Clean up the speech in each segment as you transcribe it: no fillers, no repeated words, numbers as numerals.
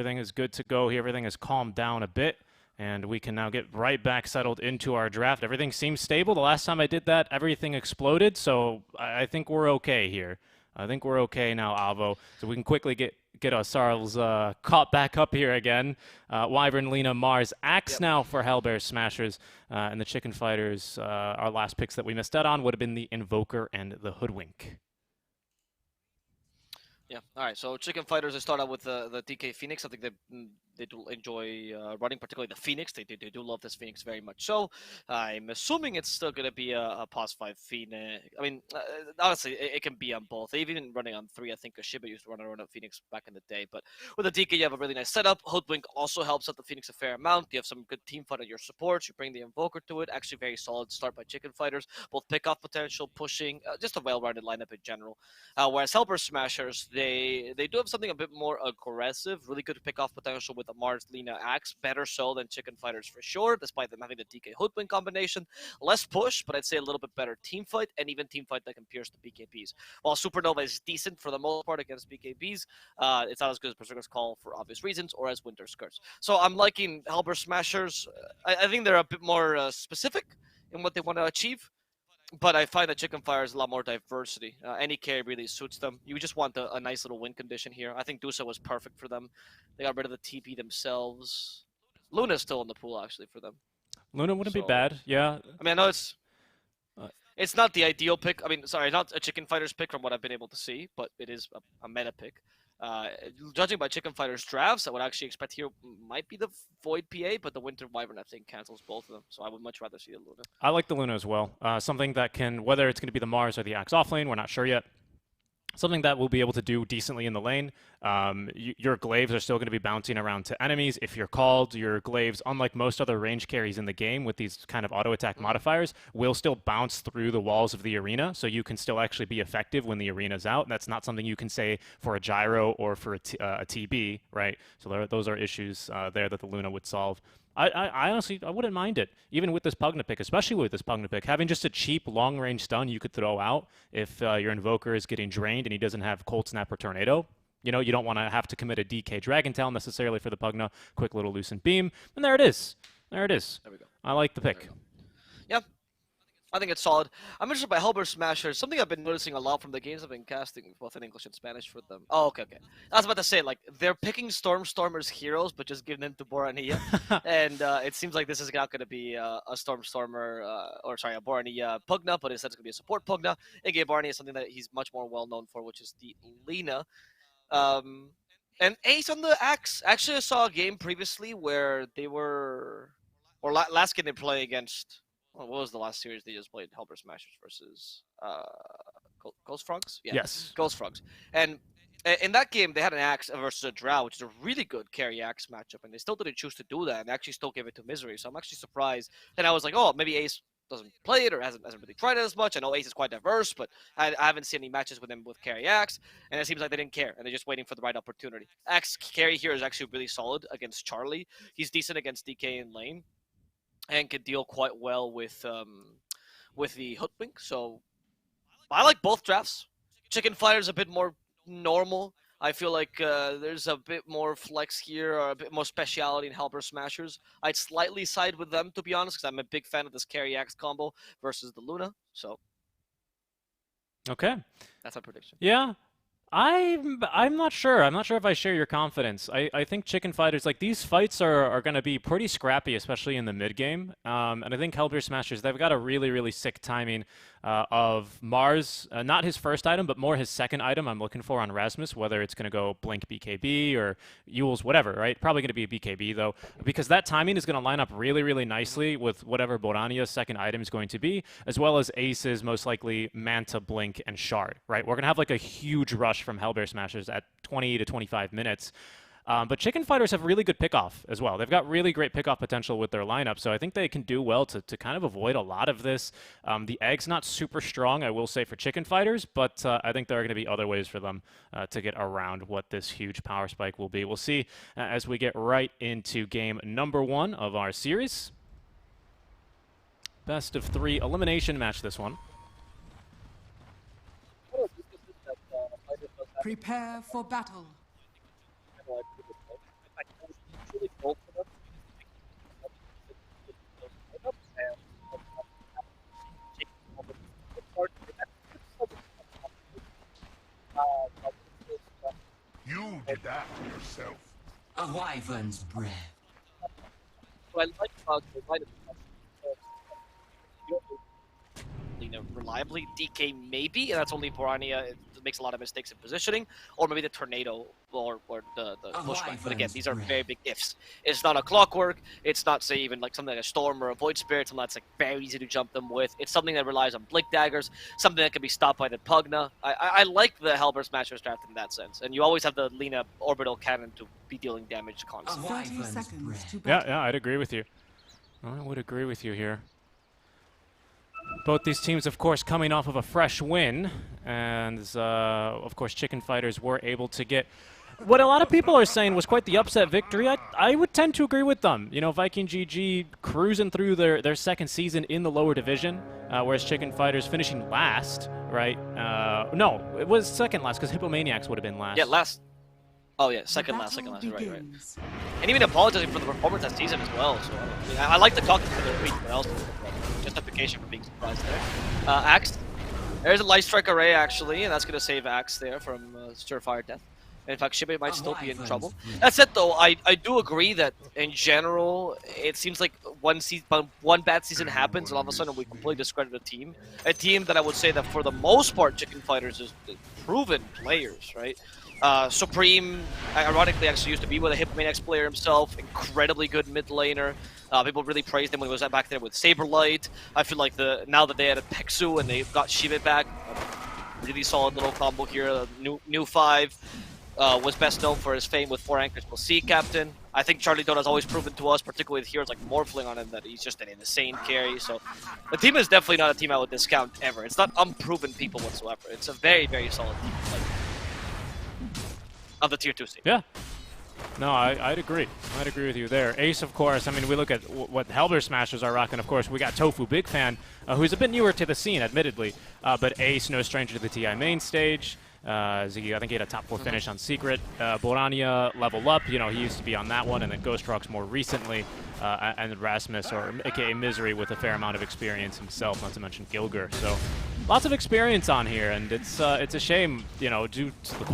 everything is good to go here. Everything has calmed down a bit, and we can now get right back settled into our draft. Everything seems stable. The last time I did that, everything exploded, so I think we're okay here. I think we're okay now, Avo. So we can quickly get ourselves caught back up here again. Wyvern, Lena, Mars, Axe now for Hellbear Smashers, and the Chicken Fighters. Our last picks that we missed out on would have been the Invoker and the Hoodwink. Yeah. All right. So Chicken Fighters, they start out with the DK Phoenix. I think they do enjoy running, particularly the Phoenix. They do love this Phoenix very much. So I'm assuming it's still going to be a pos 5 Phoenix. I mean, honestly, it can be on both. They've even running on 3. I think Shiba used to run around Phoenix back in the day. But with the DK, you have a really nice setup. Hoodwink also helps out the Phoenix a fair amount. You have some good team fight on your supports. You bring the Invoker to it. Actually, very solid start by Chicken Fighters. Both pick-off potential, pushing, just a well-rounded lineup in general. Whereas Hellbear Smashers, they do have something a bit more aggressive. Really good pick-off potential with the Mars, Lena, Axe. Better so than Chicken Fighters for sure, despite them having the DK Hoodwink combination. Less push, but I'd say a little bit better team fight, and even team fight that can pierce the BKBs. While Supernova is decent for the most part against BKBs, it's not as good as Berserker's Call for obvious reasons, or as Winter Skirts. So I'm liking Hellbear Smashers. I think they're a bit more specific in what they want to achieve. But I find that Chicken Fire is a lot more diversity. Any carry really suits them. You just want a nice little win condition here. I think Dusa was perfect for them. They got rid of the TP themselves. Luna's still in the pool, actually, for them. Luna wouldn't be bad, yeah. I mean, I know it's not the ideal pick. I mean, sorry, not a Chicken Fighters pick from what I've been able to see, but it is a meta pick. Judging by Chicken Fighters drafts, I would actually expect here might be the Void PA, but the Winter Wyvern, I think, cancels both of them. So I would much rather see the Luna. I like the Luna as well. Something that can, whether it's going to be the Mars or the Axe offlane, we're not sure yet. Something that will be able to do decently in the lane. Your glaives are still going to be bouncing around to enemies. If you're called, your glaives, unlike most other range carries in the game with these kind of auto attack modifiers, will still bounce through the walls of the arena, so you can still actually be effective when the arena's out. And that's not something you can say for a gyro or for a TB, right? So those are issues there that the Luna would solve. I honestly, I wouldn't mind it, even with this Pugna pick, especially with this Pugna pick. Having just a cheap long-range stun you could throw out if your Invoker is getting drained and he doesn't have Cold Snap or Tornado. You know, you don't want to have to commit a DK Dragon Tail necessarily for the Pugna. Quick little Lucent Beam. And there it is. There it is. There we go. I like the pick. Yep. I think it's solid. I'm interested by Hellbear Smashers. Something I've been noticing a lot from the games I've been casting, both in English and Spanish for them. Oh, okay. I was about to say, like, they're picking Stormers heroes, but just giving them to Borania. And it seems like this is not going to be a Stormer, a Borania Pugna, but instead it's going to be a support Pugna. And gave Borania something that he's much more well-known for, which is the Lena. And Ace on the Axe. Actually, I saw a game previously where they were... Or last game they play against... What was the last series they just played? Hellbear Smashers versus Ghost Frogs? Yeah. Yes. Ghost Frogs. And in that game, they had an Axe versus a Drow, which is a really good carry Axe matchup, and they still didn't choose to do that, and they actually still gave it to Misery. So I'm actually surprised. And I was like, oh, maybe Ace doesn't play it or hasn't really tried it as much. I know Ace is quite diverse, but I haven't seen any matches with him with carry Axe, and it seems like they didn't care, and they're just waiting for the right opportunity. Axe carry here is actually really solid against Charlie. He's decent against DK in lane, and can deal quite well with the Hoodwink. So I like both drafts. Chicken Fire is a bit more normal. I feel like there's a bit more flex here, or a bit more speciality in Hellbear Smashers. I'd slightly side with them, to be honest, because I'm a big fan of this carry Axe combo versus the Luna. So okay, that's my prediction. Yeah. I'm not sure. I'm not sure if I share your confidence. I think Chicken Fighters, like, these fights are going to be pretty scrappy, especially in the mid game. And I think Hellbear Smashers, they've got a really, really sick timing of Mars, not his first item, but more his second item I'm looking for on Rasmus, whether it's going to go Blink BKB or Yules, whatever, right? Probably going to be a BKB, though, because that timing is going to line up really, really nicely with whatever Borania's second item is going to be, as well as Ace's most likely Manta, Blink, and Shard, right? We're going to have, like, a huge rush from Hellbear Smashers at 20 to 25 minutes. But Chicken Fighters have really good pickoff as well. They've got really great pickoff potential with their lineup, so I think they can do well to kind of avoid a lot of this. The egg's not super strong, I will say, for Chicken Fighters, but I think there are going to be other ways for them to get around what this huge power spike will be. We'll see as we get right into game number 1 of our series. Best of 3 elimination match, this one. Prepare for battle. A wyvern's breath. What I like about the lineup reliably. DK maybe, and that's only Borania. It makes a lot of mistakes in positioning, or maybe the tornado or the pushback. But again, these are very big ifs. It's not a clockwork. It's not, say, even like something like a storm or a void spirit, something that's like very easy to jump them with. It's something that relies on blink daggers, something that can be stopped by the Pugna. I like the Hellbear Smashers draft in that sense, and you always have the Lina orbital cannon to be dealing damage constantly. 30 seconds to Yeah, I'd agree with you. I would agree with you here. Both these teams, of course, coming off of a fresh win, and of course, ChFighters were able to get what a lot of people are saying was quite the upset victory. I would tend to agree with them. You know, Viking GG cruising through their second season in the lower division, whereas ChFighters finishing last, right? No, it was second last because Hippomaniacs would have been last. Yeah, last. Oh yeah, second last, right. And even apologizing for the performance that season as well. So I mean, I like the talking for the tweet, but else justification for being surprised there. Axe. There's a Light Strike array actually, and that's gonna save Axe there from Surefire death. In fact, Shibe might still be in trouble. That said, though, I do agree that in general, it seems like one bad season happens, and all of a sudden we completely discredit a team. A team that I would say that for the most part, ChFighters is proven players, right? Supreme, ironically, actually used to be with a Hippomaniacs player himself. Incredibly good mid laner. People really praised him when he was back there with Saberlight. I feel like now that they added Pexu and they got Shibe back, really solid little combo here. New 5 was best known for his fame with 4 anchors plus Sea Captain. I think Charlie Dota has always proven to us, particularly with heroes like Morphling on him, that he's just an insane carry. So the team is definitely not a team I would discount ever. It's not unproven people whatsoever. It's a very, very solid team. Like, of the tier 2 scene. Yeah. No, I'd agree. I'd agree with you there. Ace, of course, I mean, we look at what Hellbear Smashers are rocking. Of course, we got Tofu, big fan, who's a bit newer to the scene, admittedly. But Ace, no stranger to the TI main stage. Ziggy, I think he had a top 4 finish on Secret. Borania, level up. You know, he used to be on that one, and then Ghost Rocks more recently. And Rasmus, or aka Misery, with a fair amount of experience himself, not to mention Gilger. So lots of experience on here, and it's a shame, you know, due to the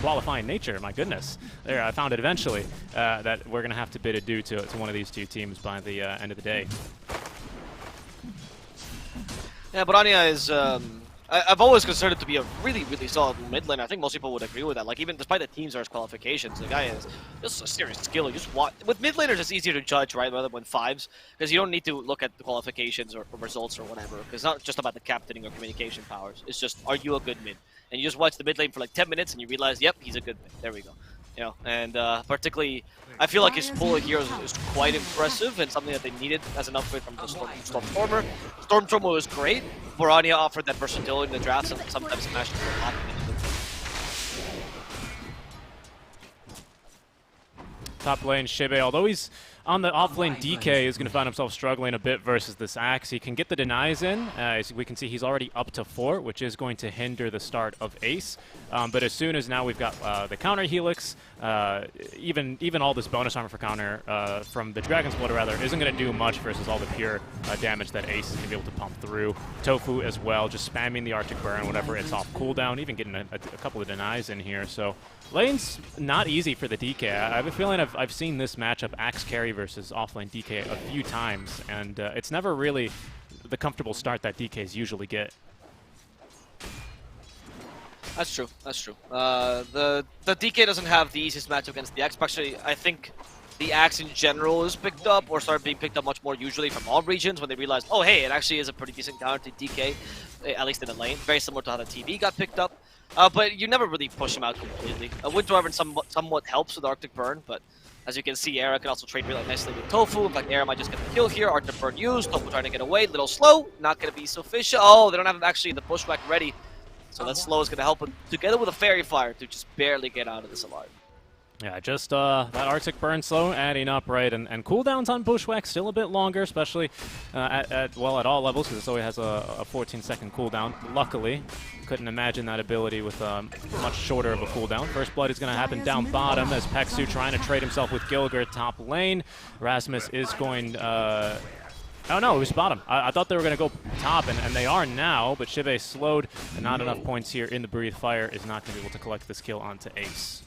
qualifying nature. My goodness, there I found it eventually that we're gonna have to bid adieu to one of these two teams by the end of the day. Yeah, Borania is. I've always considered it to be a really, really solid mid lane. I think most people would agree with that. Like, even despite the team stars qualifications, the guy is just a serious skill. You just watch. With mid laners, it's easier to judge, right, rather than 5s, because you don't need to look at the qualifications or results or whatever. Because it's not just about the captaining or communication powers. It's just, are you a good mid? And you just watch the mid lane for like 10 minutes, and you realize, yep, he's a good mid. There we go. You know, and particularly, I feel like his pool of heroes is quite impressive and something that they needed as an upgrade from the Stormtrooper. Stormtrooper was great. Borania offered that versatility in the draft, and sometimes smashed it a lot. Top lane, Shibe, although he's on the off lane, DK is going to find himself struggling a bit versus this Axe. He can get the denies in. As we can see, he's already up to 4, which is going to hinder the start of Ace. But as soon as now we've got the counter Helix, even all this bonus armor for counter from the Dragon's Blood, rather, isn't going to do much versus all the pure damage that Ace is going to be able to pump through. Tofu as well, just spamming the Arctic Burn whenever it's off cooldown, even getting a couple of denies in here. So lane's not easy for the DK. I have a feeling I've seen this matchup, Axe carry versus offlane DK, a few times, and it's never really the comfortable start that DKs usually get. That's true. That's true. The DK doesn't have the easiest matchup against the Axe. Actually, I think the Axe in general is picked up, or started being picked up much more usually from all regions when they realized, oh hey, it actually is a pretty decent counter to DK, at least in the lane. Very similar to how the TV got picked up. But you never really push him out completely. Winter Wyvern somewhat helps with Arctic Burn, but as you can see, Era can also trade really nicely with Tofu. In fact, Era might just get the kill here. Arctic Burn used. Tofu trying to get away. Little slow. Not going to be sufficient. Oh, they don't have actually the pushback ready. So that slow is going to help him, together with a Fairy Fire, to just barely get out of this alive. Yeah, just that Arctic Burn slow adding up, right? And cooldowns on Bushwhack still a bit longer, especially at all levels, because it only has a 14-second cooldown. Luckily, couldn't imagine that ability with much shorter of a cooldown. First blood is going to happen down bottom as Pexu trying to trade himself with Gilger top lane. Rasmus is going... Oh no, it was bottom. I thought they were going to go top, and they are now, but Shibe slowed, and not enough points here in the Breathe Fire is not going to be able to collect this kill onto Ace.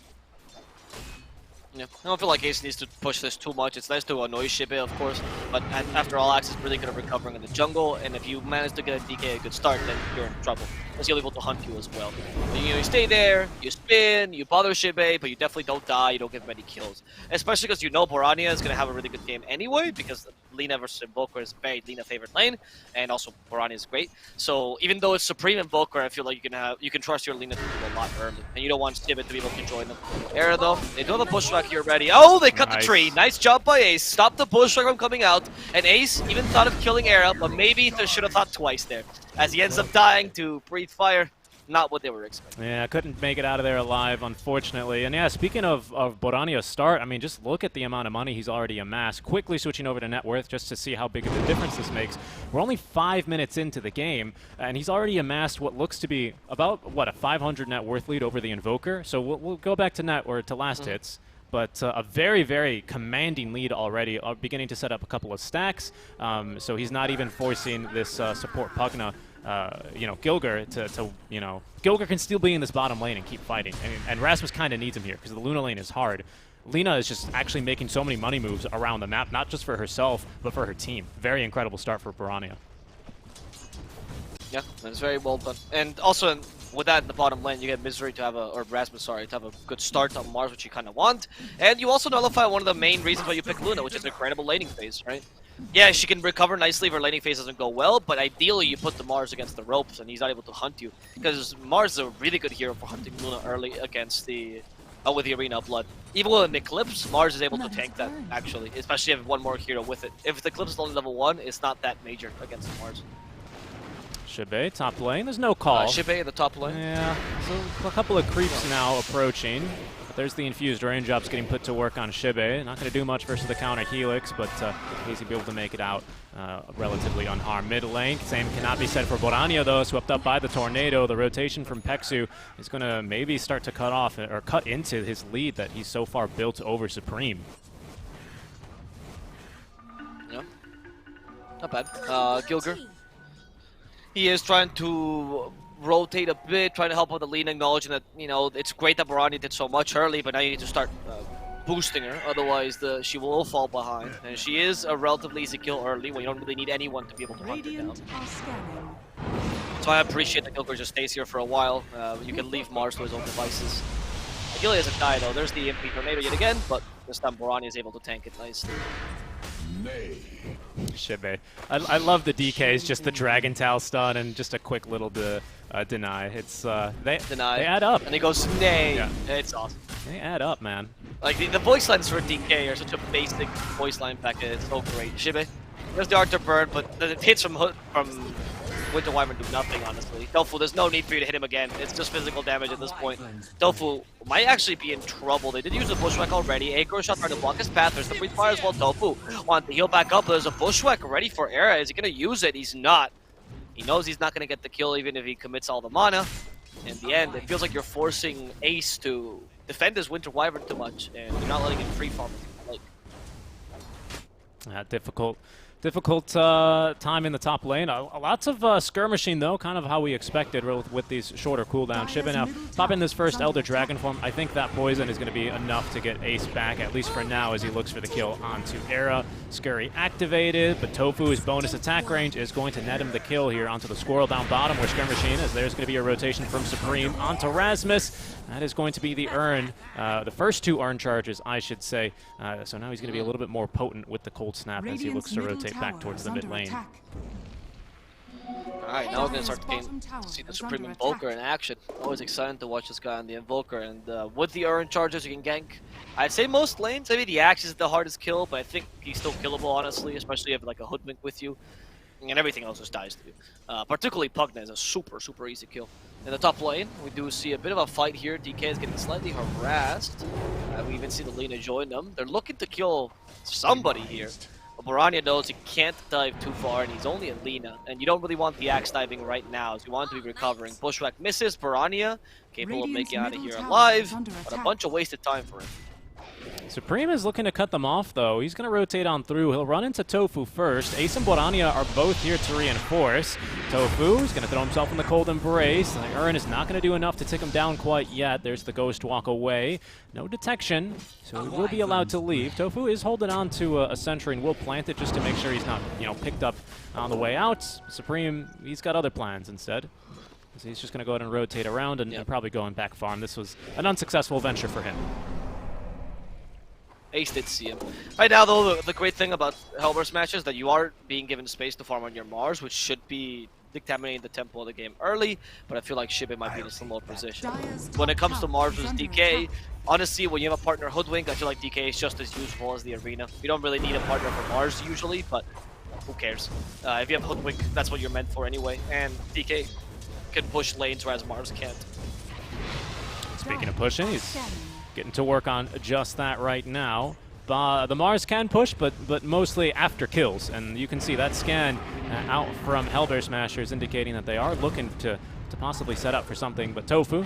Yeah, I don't feel like Ace needs to push this too much. It's nice to annoy Shibe, of course, but after all, Axe is really good at recovering in the jungle, and if you manage to get a DK a good start, then you're in trouble, because he'll be able to hunt you as well. But, you stay there, you spin, you bother Shibe, but you definitely don't die, you don't get many kills. Especially because you know Borania is going to have a really good game anyway, because Lina versus Invoker is very Lina favorite lane, and also Borania is great. So even though it's Supreme Invoker, I feel like you can trust your Lina to do a lot early, and you don't want Shibe to be able to join them. Era though, they do have a pushback here ready. Oh, they cut the tree. Nice job by Ace. Stop the pushback from coming out. And Ace even thought of killing Era, but maybe they should have thought twice there. As he ends up dying to breathe fire. Not what they were expecting. Yeah, couldn't make it out of there alive, unfortunately. And yeah, speaking of Borania's start, I mean, just look at the amount of money he's already amassed. Quickly switching over to net worth just to see how big of a difference this makes. We're only 5 minutes into the game, and he's already amassed what looks to be about, what, a 500 net worth lead over the Invoker. So we'll go back to net, or to last hits. But a very, very commanding lead already, beginning to set up a couple of stacks. So he's not even forcing this support Pugna, Gilger to Gilger can still be in this bottom lane and keep fighting. And Rasmus kind of needs him here because the Luna lane is hard. Lina is just actually making so many money moves around the map, not just for herself, but for her team. Very incredible start for Borania. Yeah, that's very well done. And also, with that in the bottom lane, you get Misery to have Rasmus, sorry, to have a good start on Mars, which you kind of want. And you also nullify one of the main reasons why you pick Luna, which is incredible laning phase, right? Yeah, she can recover nicely if her laning phase doesn't go well, but ideally you put the Mars against the ropes and he's not able to hunt you. Because Mars is a really good hero for hunting Luna early against with the Arena of Blood. Even with an Eclipse, Mars is able to tank that, actually, especially if you have one more hero with it. If the Eclipse is only level 1, it's not that major against Mars. Shibe, top lane. There's no call. Shibe in the top lane. Yeah, so a couple of creeps now approaching. There's the infused raindrops getting put to work on Shibe. Not going to do much versus the counter Helix, but he's be able to make it out relatively unharmed. Mid lane, same cannot be said for Borania though, swept up by the tornado. The rotation from Peksu is going to maybe start to cut off or cut into his lead that he's so far built over Supreme. Yeah, not bad. Gilger. He is trying to rotate a bit, trying to help with the lean, acknowledging that, it's great that Borania did so much early, but now you need to start boosting her, otherwise she will fall behind. And she is a relatively easy kill early when you don't really need anyone to be able to hunt her down. So I appreciate that Gilger just stays here for a while. You can leave Mars to his own devices. Ideally doesn't die though, there's the MP Tornado yet again, but this time Borania is able to tank it nicely. Shibe. I love the DKs, just the Dragon Towel stun and just a quick little deny. It's they add up. And he goes nay. Yeah. It's awesome. They add up, man. Like the voice lines for DK are such a basic voice line packet. It's so great. Shibe. There's the Arthur Bird, but the hits from Winter Wyvern do nothing, honestly. Tofu, there's no need for you to hit him again. It's just physical damage at this point. Tofu might actually be in trouble. They did use a Bushwhack already. Acro shot trying to block his path. There's the Breathe Fire as well. Tofu want to heal back up. There's a Bushwhack ready for Era. Is he going to use it? He's not. He knows he's not going to get the kill even if he commits all the mana. In the end, it feels like you're forcing Ace to defend his Winter Wyvern too much, and you're not letting him free farm. Difficult time in the top lane. Lots of skirmishing, though, kind of how we expected with these shorter cooldowns. Shiba now popping this first Elder Dragon form. I think that poison is going to be enough to get Ace back, at least for now, as he looks for the kill onto Era. Scurry activated, but Tofu's bonus attack range is going to net him the kill here onto the squirrel down bottom where skirmishing is. There's going to be a rotation from Supreme onto Rasmus. That is going to be the urn, the first two urn charges, I should say. So now he's going to be a little bit more potent with the cold snap as he looks to rotate back towards the mid lane. Alright, now we're going to start to see the Supreme Invoker in action. Always exciting to watch this guy on the Invoker, and with the urn charges you can gank. I'd say most lanes, maybe the Axe is the hardest kill, but I think he's still killable, honestly, especially if you have like a Hoodwink with you. And everything else just dies to you. Particularly Pugna is a super easy kill. In the top lane, we do see a bit of a fight here. DK is getting slightly harassed. We even see the Lina join them. They're looking to kill somebody here. But Borania knows he can't dive too far, and he's only a Lina. And you don't really want the Axe diving right now, so you want to be recovering. Bushwhack misses. Borania capable of making out of here alive, but a bunch of wasted time for him. Supreme is looking to cut them off, though. He's going to rotate on through. He'll run into Tofu first. Ace and Borania are both here to reinforce. Tofu is going to throw himself in the cold embrace. The Urn is not going to do enough to take him down quite yet. There's the Ghost walk away. No detection, so he will be allowed to leave. Tofu is holding on to a sentry and will plant it just to make sure he's not, picked up on the way out. Supreme, he's got other plans instead. So he's just going to go ahead and rotate around and probably go and back farm. This was an unsuccessful venture for him. Ace did see him. Right now, though, the great thing about Hellbear Smash is that you are being given space to farm on your Mars, which should be dictating the tempo of the game early, but I feel like Shibe might be in a similar position. When it comes to Mars versus DK, honestly, when you have a partner Hoodwink, I feel like DK is just as useful as the arena. You don't really need a partner for Mars usually, but who cares? If you have Hoodwink, that's what you're meant for anyway, and DK can push lanes whereas Mars can't. Speaking of pushing, he's getting to work on just that right now. The Mars can push, but mostly after kills, and you can see that scan out from Hellbear Smashers indicating that they are looking to possibly set up for something. But Tofu,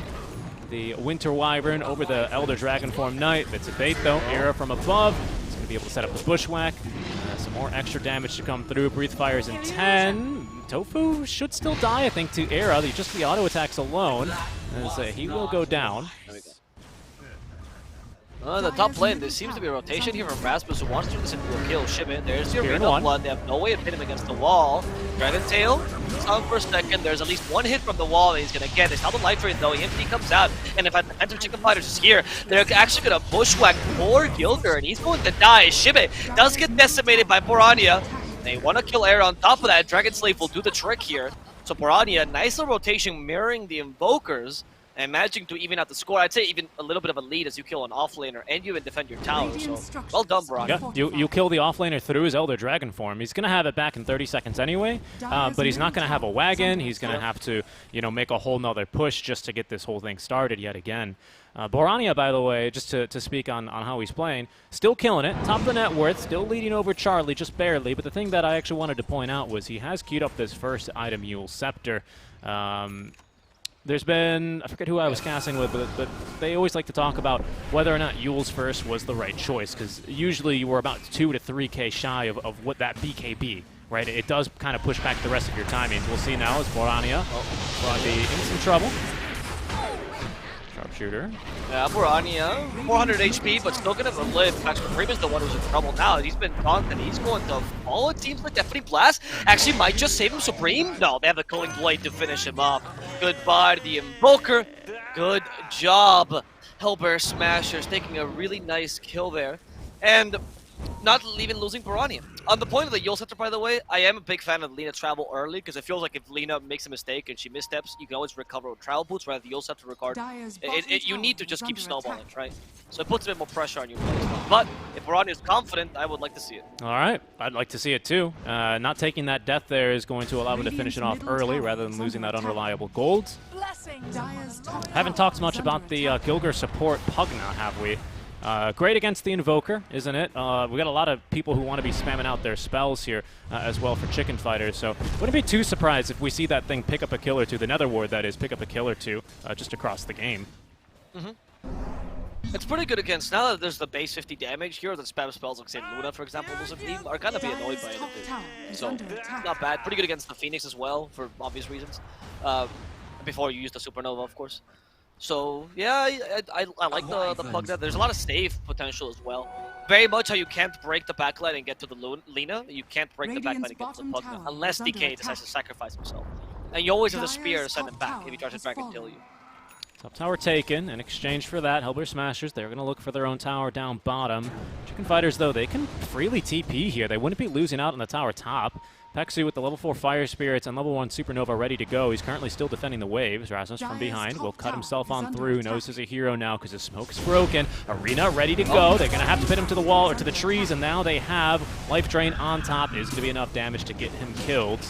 the Winter Wyvern over the Elder Dragonform Knight, bits of bait though, Era from above. He's going to be able to set up the Bushwhack. Some more extra damage to come through. Breathe Fires in 10. Tofu should still die, I think, to Era. Just the auto attacks alone, as he will go down. There we go. The top lane, there seems to be a rotation here from Rasmus, who wants to turn this into a kill. Shibe, there's the arena blood. They have no way to pin him against the wall. Dragon Tail, on for a second. There's at least one hit from the wall that he's going to get. It's not the life drain, though. EMP comes out, and if a defensive ChFighters is here, they're actually going to bushwhack poor Gilder, and he's going to die. Shibe does get decimated by Borania. They want to kill Air on top of that. Dragon Slave will do the trick here. So Borania, nice little rotation mirroring the Invokers, and managing to even out the score. I'd say even a little bit of a lead as you kill an offlaner and you even defend your tower. So well done, Borania. Yeah, you kill the offlaner through his Elder Dragon form. He's going to have it back in 30 seconds anyway, but he's not going to have a wagon. He's going to have to, make a whole nother push just to get this whole thing started yet again. Borania, by the way, just to speak on how he's playing, still killing it. Top of the net worth, still leading over Charlie, just barely. But the thing that I actually wanted to point out was he has queued up this first item, Yule Scepter. There's been, I forget who I was casting with, but they always like to talk about whether or not Yule's first was the right choice, because usually you were about 2 to 3k shy of what that BKB, right? It does kind of push back the rest of your timings. We'll see now as Borania will be in some trouble. Sharpshooter. Yeah, Borania, 400 HP, but still gonna live. Actually, Supreme is the one who's in trouble now. He's been taunted. He's going to fall. It seems like Deafening Blast actually might just save him. Supreme? No, they have the Culling Blade to finish him up. Goodbye to the Invoker. Good job. Hellbear Smashers taking a really nice kill there. And not even losing Borania. On the point of the Yule Scepter, by the way, I am a big fan of Lina travel early, because it feels like if Lina makes a mistake and she missteps, you can always recover with travel boots, whereas the Yule Scepter regard, you need to just keep snowballing, right? So it puts a bit more pressure on you. But if Borania is confident, I would like to see it. All right, I'd like to see it too. Not taking that death there is going to allow him to finish it off early rather than losing that unreliable gold. Haven't talked much about the Gilger support Pugna, have we? Great against the Invoker, isn't it? We got a lot of people who want to be spamming out their spells here as well for ChFighters, so wouldn't be too surprised if we see that thing pick up a kill or two, the Nether Ward that is, pick up a kill or two just across the game. It's pretty good against, now that there's the base 50 damage here, the spam spells like say Luna, for example, are kind of be annoyed by it a bit. So, not bad. Pretty good against the Phoenix as well, for obvious reasons. Before you use the Supernova, of course. So, yeah, I like the plug there. There's a lot of save potential as well. Very much how you can't break the backline and get to the Lina. You can't break the backline and get to the Pugna unless DK decides to sacrifice himself. And you always have the spear to send him back if he tries to drag and kill you. Top tower taken. In exchange for that, Hellbear Smashers, they're going to look for their own tower down bottom. ChFighters, though, they can freely TP here. They wouldn't be losing out on the tower top. Pexu with the level 4 Fire Spirits and level 1 Supernova ready to go. He's currently still defending the waves. Rasmus from behind will cut himself on through. Knows he's a hero now because his smoke's broken. Arena ready to go. They're going to have to pin him to the wall or to the trees, and now they have Life Drain on top. Is going to be enough damage to get him killed.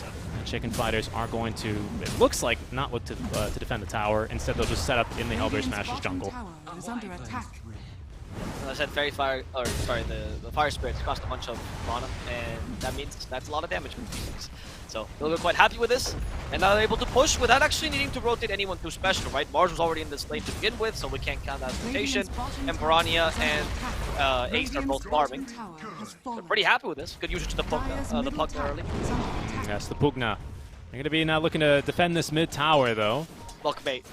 ChFighters are going to, it looks like, not look to defend the tower. Instead, they'll just set up in the Hellbear Smashers jungle. As I said, the Fire Spirits cost a bunch of mana, and that means that's a lot of damage. So they're quite happy with this, and now they're able to push without actually needing to rotate anyone too special, right? Mars was already in this lane to begin with, so we can't count that rotation. And Borania and Ace are both farming. They're pretty happy with this. Good usage of the Pugna early. Yes, the Pugna. They're going to be now looking to defend this mid tower, though. Look, mate.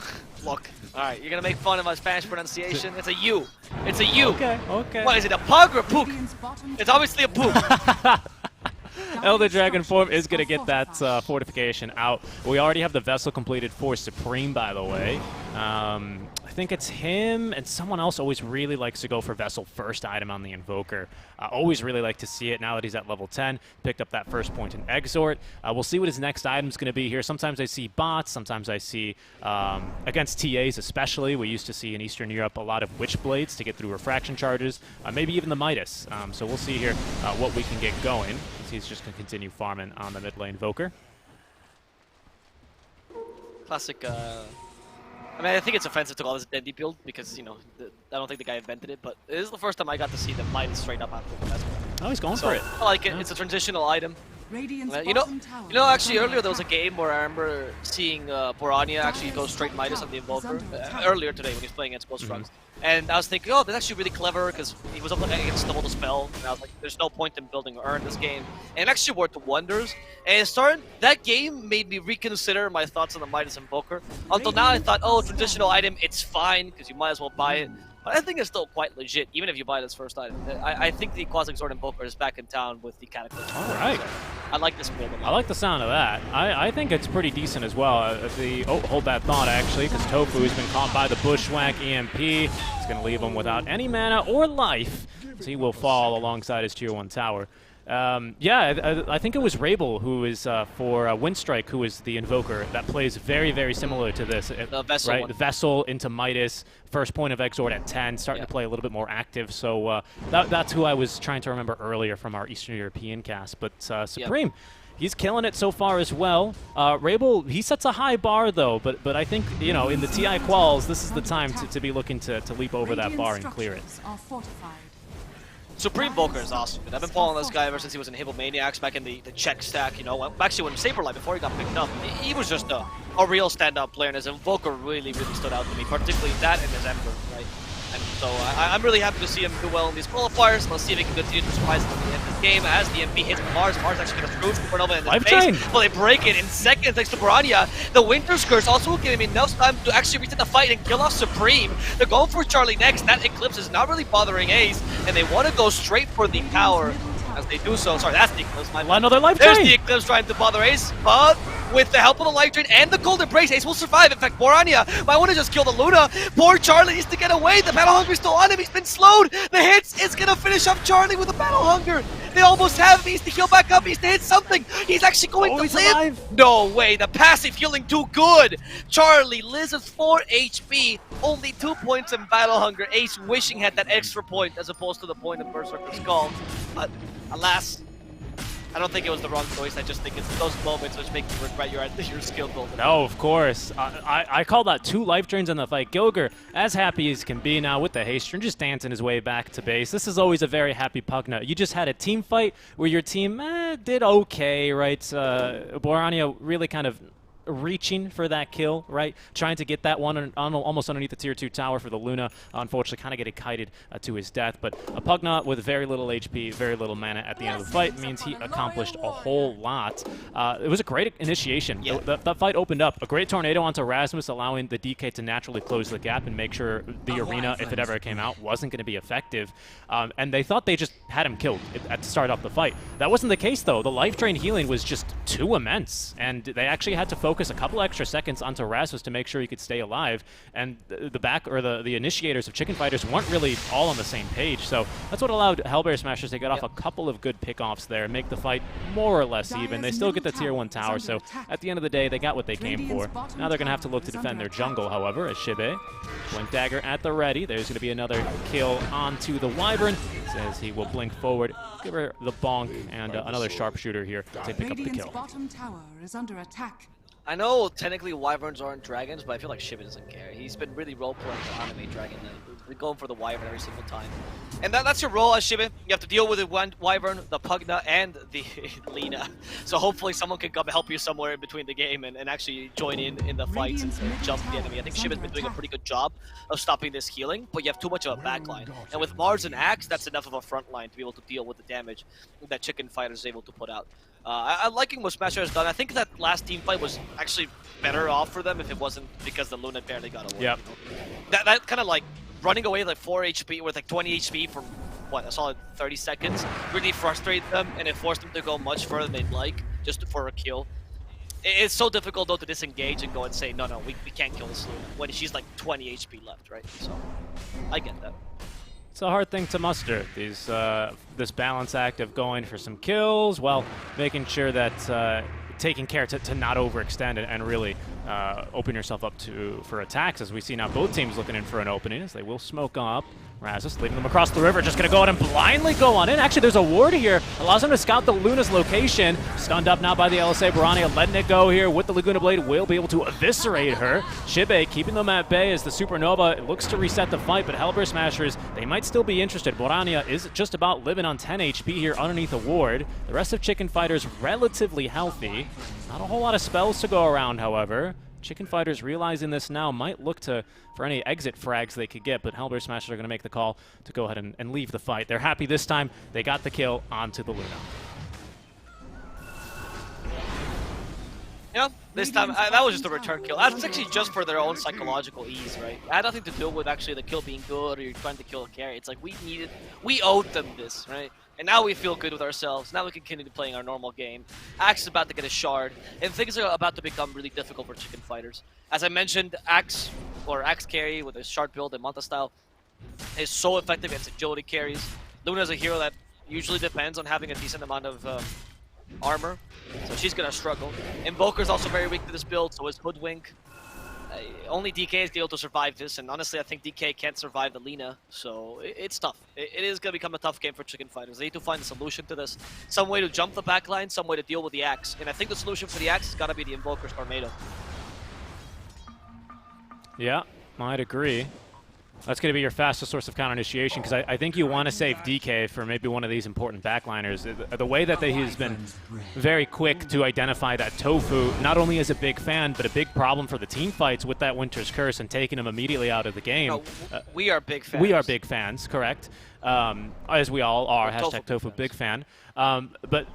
Look. Alright, you're gonna make fun of my Spanish pronunciation. It's a U. It's a U. Okay, okay. What is it, a pug or a pook? It's obviously a pook. Elder Dragon form is going to get that fortification out. We already have the vessel completed for Supreme, by the way. I think it's him and someone else always really likes to go for vessel first item on the Invoker. Always really like to see it now that he's at level 10. Picked up that first point in Exhort. We'll see what his next item's going to be here. Sometimes I see bots. Sometimes I see, against TAs especially, we used to see in Eastern Europe a lot of Witchblades to get through refraction charges. Maybe even the Midas. So we'll see here what we can get going. He's just going to continue farming on the mid lane Invoker. Classic, I mean, I think it's offensive to call this a Dendi build because, you know, I don't think the guy invented it, but it is the first time I got to see the Midas straight up after the best. Oh, he's going So, for it. I like it. Yeah. It's a transitional item. You know, actually earlier there was a game where I remember seeing Borania actually go straight Midas on the Invoker earlier today when he was playing against Ghost Frogs. And I was thinking, oh, that's actually really clever because he was up against double the spell. And I was like, there's no point in building Urn this game. And it actually worked wonders. And that game made me reconsider my thoughts on the Midas Invoker. Until now I thought, oh, traditional item, it's fine because you might as well buy it. But I think it's still quite legit, even if you buy this first item. I think the Quasic Sword Invoker is back in town with the Cataclysm. All right. So I like this build a lot. I like the sound of that. I think it's pretty decent as well. Hold that thought, actually, because Tofu has been caught by the Bushwhack EMP. It's going to leave him without any mana or life, so he will fall alongside his Tier 1 tower. I think it was Rabel who is for Windstrike, who is the Invoker that plays very, very similar to this. The Vessel right? one. The Vessel into Midas, first point of Exhort at 10, starting to play a little bit more active. So that's who I was trying to remember earlier from our Eastern European cast. But Supreme, he's killing it so far as well. Rabel, he sets a high bar though, but I think, you know, in the TI quals, this is the time to be looking to leap over that bar and clear it. Supreme Boker is awesome. I've been following this guy ever since he was in Hibbomaniacs back in the Czech stack, you know. Actually, when Saberlight, before he got picked up, he was just a real stand-up player, and his Invoker really, really stood out to me, particularly that and his Ember, right? And so I'm really happy to see him do well in these qualifiers. Let's see if he can continue to surprise at the end of this game as the MP hits Mars. Mars actually going to screw Supernova in the face. Well, they break it in seconds thanks to Borania. The Winter's Curse also giving him enough time to actually reset the fight and kill off Supreme. They're going for Charlie next. That Eclipse is not really bothering Ace, and they want to go straight for the tower. As they do so, sorry, that's the Eclipse. Another life There's drain. the Eclipse trying to bother Ace, but with the help of the life drain and the Golden Brace, Ace will survive. In fact, Borania might want to just kill the Luna. Poor Charlie needs to get away. The Battle Hunger is still on him. He's been slowed. The hits is going to finish off Charlie with the Battle Hunger. They almost have him. He needs to heal back up. He needs to hit something. He's actually going to live. Alive. No way. The passive healing too good. Charlie lives with 4 HP. Only 2 points in Battle Hunger. Ace wishing had that extra point as opposed to the point of Berserker's Skull. But alas, I don't think it was the wrong choice. I just think it's those moments which make you regret your skill build. No, of course. I call that 2 life drains in the fight. Gilger, as happy as can be now with the haste, just dancing his way back to base. This is always a very happy Pugna. You just had a team fight where your team did okay, right? Borania really kind of reaching for that kill, right? Trying to get that one almost underneath the Tier 2 tower for the Luna. Unfortunately, kind of getting kited to his death. But a Pugna with very little HP, very little mana at the end of the fight means he accomplished a whole lot. It was a great initiation. Yeah. That fight opened up. A great tornado onto Rasmus, allowing the DK to naturally close the gap and make sure the arena, if it ever came out, wasn't going to be effective. And they thought they just had him killed at the start off the fight. That wasn't the case, though. The life drain healing was just too immense, and they actually had to focus a couple extra seconds onto Rasmus to make sure he could stay alive, and the initiators of ChFighters weren't really all on the same page, so that's what allowed Hellbear Smashers to get off a couple of good pickoffs there and make the fight more or less even. They still get the Tier 1 tower, so at the end of the day, they got what they came for. Now they're going to have to look to defend their jungle, however, as Shibe, Blink Dagger at the ready. There's going to be another kill onto the Wyvern, says he will blink forward, give her the bonk, and another sharpshooter here to pick up the kill. Bottom tower is under attack. I know technically Wyverns aren't dragons, but I feel like Shiba doesn't care. He's been really role-playing to animate dragon They're going for the Wyvern every single time. And that's your role as Shiba. You have to deal with the Wyvern, the Pugna, and the Lina. So hopefully someone can come help you somewhere in between the game and actually join in the fights and jump the enemy. I think Shiba's been doing a pretty good job of stopping this healing, but you have too much of a backline. And with Mars and Axe, that's enough of a front line to be able to deal with the damage that ChFighters is able to put out. I'm liking what Smasher has done. I think that last team fight was actually better off for them if it wasn't because the Luna barely got away. Yep. You know? That kind of like running away like 4 HP with like 20 HP for what, a solid 30 seconds really frustrated them, and it forced them to go much further than they'd like just for a kill. It's so difficult though to disengage and go and say no, we can't kill this Luna when she's like 20 HP left, right? So I get that. It's a hard thing to muster, this balance act of going for some kills while making sure that taking care to not overextend and really open yourself up for attacks, as we see now both teams looking in for an opening as they will smoke up. Razzus leaving them across the river, just going to go out and blindly go on in. Actually, there's a ward here. Allows him to scout the Luna's location. Stunned up now by the LSA. Barania letting it go here with the Laguna Blade. Will be able to eviscerate her. Shiba keeping them at bay as the Supernova looks to reset the fight, but Hellbear Smashers, they might still be interested. Barania is just about living on 10 HP here underneath a ward. The rest of ChFighters relatively healthy. Not a whole lot of spells to go around, however. ChFighters realizing this now might look for any exit frags they could get, but Hellbear Smashers are going to make the call to go ahead and leave the fight. They're happy this time. They got the kill onto the Luna. Yeah, this time, that was just a return kill. That's actually just for their own psychological ease, right? It had nothing to do with actually the kill being good or you're trying to kill a carry. It's like we owed them this, right? And now we feel good with ourselves. Now we can continue playing our normal game. Axe is about to get a shard, and things are about to become really difficult for ChFighters. As I mentioned, Axe carry with his shard build and Manta style is so effective against agility carries. Luna is a hero that usually depends on having a decent amount of armor, so she's gonna struggle. Invoker's also very weak to this build, so is Hoodwink. Only DK is able to survive this, and honestly, I think DK can't survive the Lina, so it's tough. It is going to become a tough game for ChFighters. They need to find a solution to this. Some way to jump the backline, some way to deal with the Axe. And I think the solution for the Axe has got to be the Invoker's Tornado. Yeah, I'd agree. That's going to be your fastest source of counter initiation, because I think you want to save DK for maybe one of these important backliners. The way that he's been very quick to identify that Tofu, not only is a big fan, but a big problem for the team fights with that Winter's Curse and taking him immediately out of the game. No, we are big fans. We are big fans, correct. As we all are, hashtag Tofu big fan. But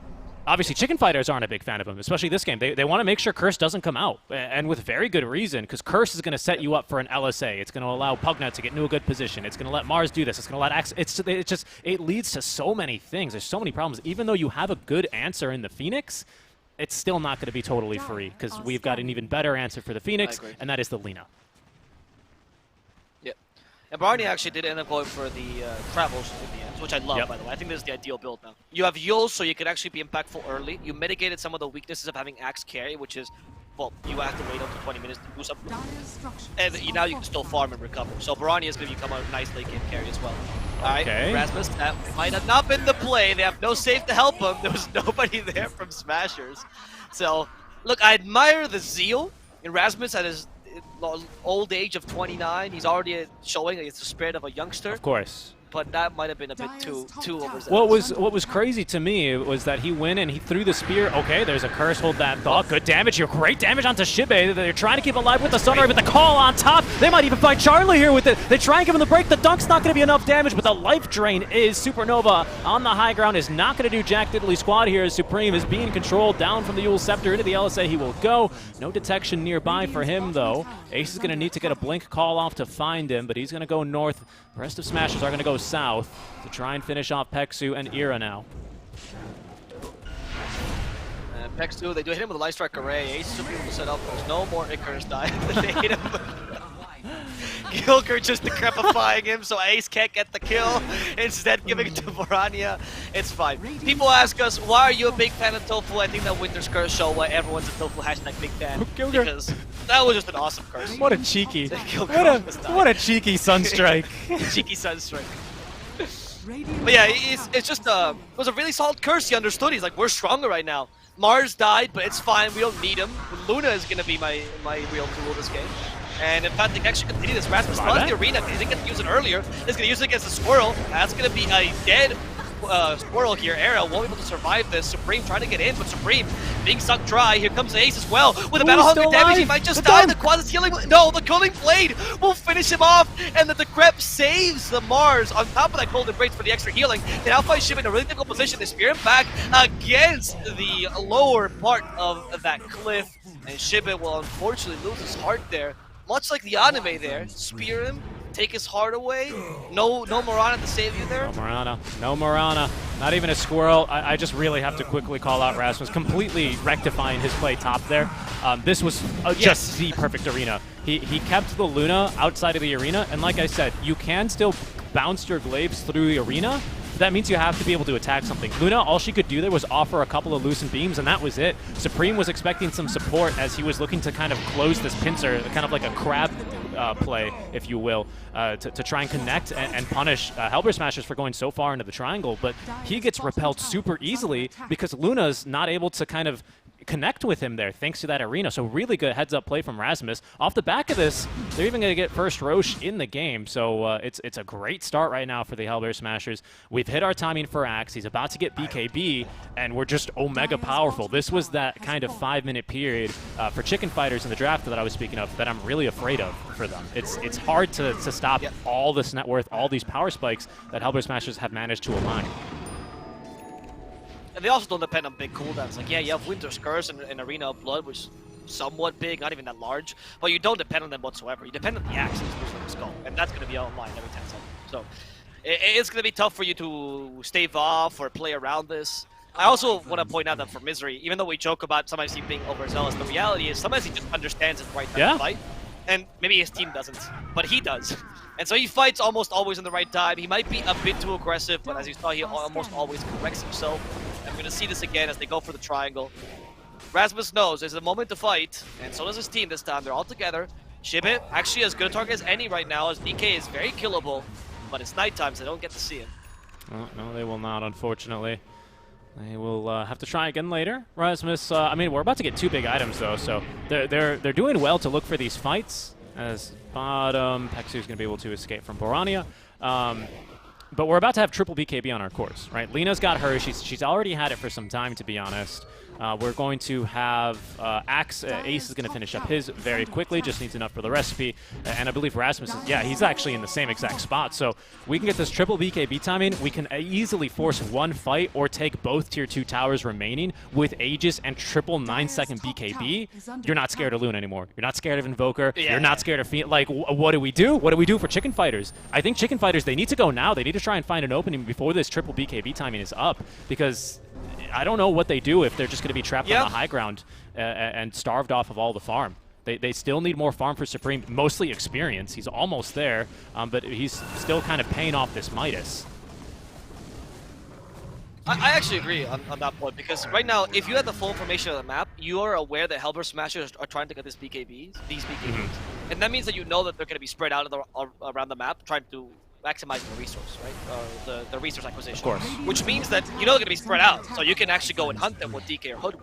obviously, ChFighters aren't a big fan of him, especially this game. They want to make sure Curse doesn't come out, and with very good reason, because Curse is going to set you up for an LSA. It's going to allow Pugna to get into a good position. It's going to let Mars do this. It's going to let Axe. It leads to so many things. There's so many problems. Even though you have a good answer in the Phoenix, it's still not going to be totally free, because we've got an even better answer for the Phoenix, and that is the Lina. And Barney actually did end up going for the Travels in the end, which I love, by the way. I think this is the ideal build now. You have Yules, so you can actually be impactful early. You mitigated some of the weaknesses of having Axe carry, which is, well, you have to wait up to 20 minutes to do something. And now you can still farm and recover. So Barani is going to become a nice late game carry as well. Alright, Rasmus, that might have not been the play. They have no safe to help him. There was nobody there from Smashers. So, look, I admire the zeal in Rasmus at his old age of 29. He's already showing it's the spirit of a youngster. Of course. But that might have been a bit too overzealous. What was crazy to me was that he went and he threw the spear. Okay, there's a curse. Hold that thought. Good damage here. Great damage onto Shibe. They're trying to keep alive with the Sunray, with the call on top. They might even find Charlie here with it. They try and give him the break. The dunk's not going to be enough damage, but the life drain is Supernova on the high ground. Is not going to do jack diddly squad here as Supreme is being controlled down from the Yule Scepter into the LSA. He will go. No detection nearby for him, though. Ace is going to need to get a blink call off to find him, but he's going to go north. The rest of Smashers are going to go south to try and finish off Peksu and Ira now. Peksu, they do hit him with a Light Strike Array. Ace should be able to set up. There's no more Icarus die. They hit him. Gilker just decrepifying him, so Ace can't get the kill. Instead, giving it to Vorania. It's fine. People ask us, why are you a big fan of Tofu? I think that Winter's Curse show why everyone's a Tofu hashtag big fan. Because that was just an awesome curse. What a cheeky. What a cheeky Sunstrike. Cheeky Sunstrike. But yeah, it's just it was a really solid curse. He understood. He's like, we're stronger right now. Mars died, but it's fine. We don't need him. Luna is gonna be my real tool this game. And in fact, they can actually continue this. Rasmus lost the arena. He didn't get to use it earlier. He's going to use it against the Squirrel. That's going to be a dead Squirrel here. Era won't be able to survive this. Supreme trying to get in, but Supreme being sucked dry. Here comes Ace as well. With a Battle Hunger damage, he might just die. The Quad is healing. No, the Killing Blade will finish him off. And the Decrep saves the Mars on top of that Golden Embrace for the extra healing. They now find Shib in a really difficult position. They spear him back against the lower part of that cliff. And Shibit will unfortunately lose his heart there. Much like the anime there. Spear him, take his heart away. No Morana to save you there. No Morana. No Morana. Not even a Squirrel. I just really have to quickly call out Rasmus, completely rectifying his play top there. This was just the perfect arena. He kept the Luna outside of the arena, and like I said, you can still bounce your glaives through the arena. That means you have to be able to attack something. Luna, all she could do there was offer a couple of loosened beams, and that was it. Supreme was expecting some support as he was looking to kind of close this pincer, kind of like a crab play, if you will, to try and connect and punish Hellbear Smashers for going so far into the triangle. But he gets repelled super easily because Luna's not able to kind of connect with him there thanks to that arena. So really good heads-up play from Rasmus. Off the back of this, they're even going to get first Roche in the game. So it's a great start right now for the Hellbear Smashers. We've hit our timing for Axe. He's about to get BKB, and we're just Omega powerful. This was that kind of 5-minute period for ChFighters in the draft that I was speaking of that I'm really afraid of for them. It's hard to stop all this net worth, all these power spikes that Hellbear Smashers have managed to align. And they also don't depend on big cooldowns. Like, yeah, you have Winter's Curse and Arena of Blood, which is somewhat big, not even that large, but you don't depend on them whatsoever. You depend on the axes, which is the skull, and that's going to be online every 10 seconds. So it's going to be tough for you to stave off or play around this. I also want to point out that for Misery, even though we joke about sometimes he being overzealous, the reality is sometimes he just understands his right time to fight, and maybe his team doesn't, but he does. And so he fights almost always in the right time. He might be a bit too aggressive, but as you saw, he almost always corrects himself. And we're going to see this again as they go for the triangle. Rasmus knows there's a moment to fight, and so does his team this time. They're all together. Shibit actually as good a target as any right now, as DK is very killable, but it's nighttime, so they don't get to see him. No, they will not, unfortunately. They will have to try again later. Rasmus, I mean, we're about to get 2 big items, though, so they're doing well to look for these fights. As bottom, Pexu's going to be able to escape from Borania. But we're about to have triple BKB on our course, right? Lena's got her. She's already had it for some time, to be honest. We're going to have Axe. Ace is going to finish up his very quickly. Just needs enough for the recipe. And I believe Rasmus is, yeah, he's actually in the same exact spot. So we can get this triple BKB timing. We can easily force one fight or take both tier 2 towers remaining with Aegis and triple 9-second BKB. You're not scared of Luna anymore. You're not scared of Invoker. You're not scared of Fiend. Like, what do we do? What do we do for ChFighters? I think ChFighters, they need to go now. They need to try and find an opening before this triple BKB timing is up, because I don't know what they do if they're just going to be trapped on the high ground and starved off of all the farm. They still need more farm for Supreme, mostly experience. He's almost there, but he's still kind of paying off this Midas. I actually agree on that point, because right now, if you have the full information of the map, you are aware that Hellbear Smashers are trying to get these BKBs. And that means that you know that they're going to be spread out around the map, trying to maximize the resource, right? The resource acquisition. Of course. Which means that you know they're going to be spread out, so you can actually go and hunt them with DK or Hood.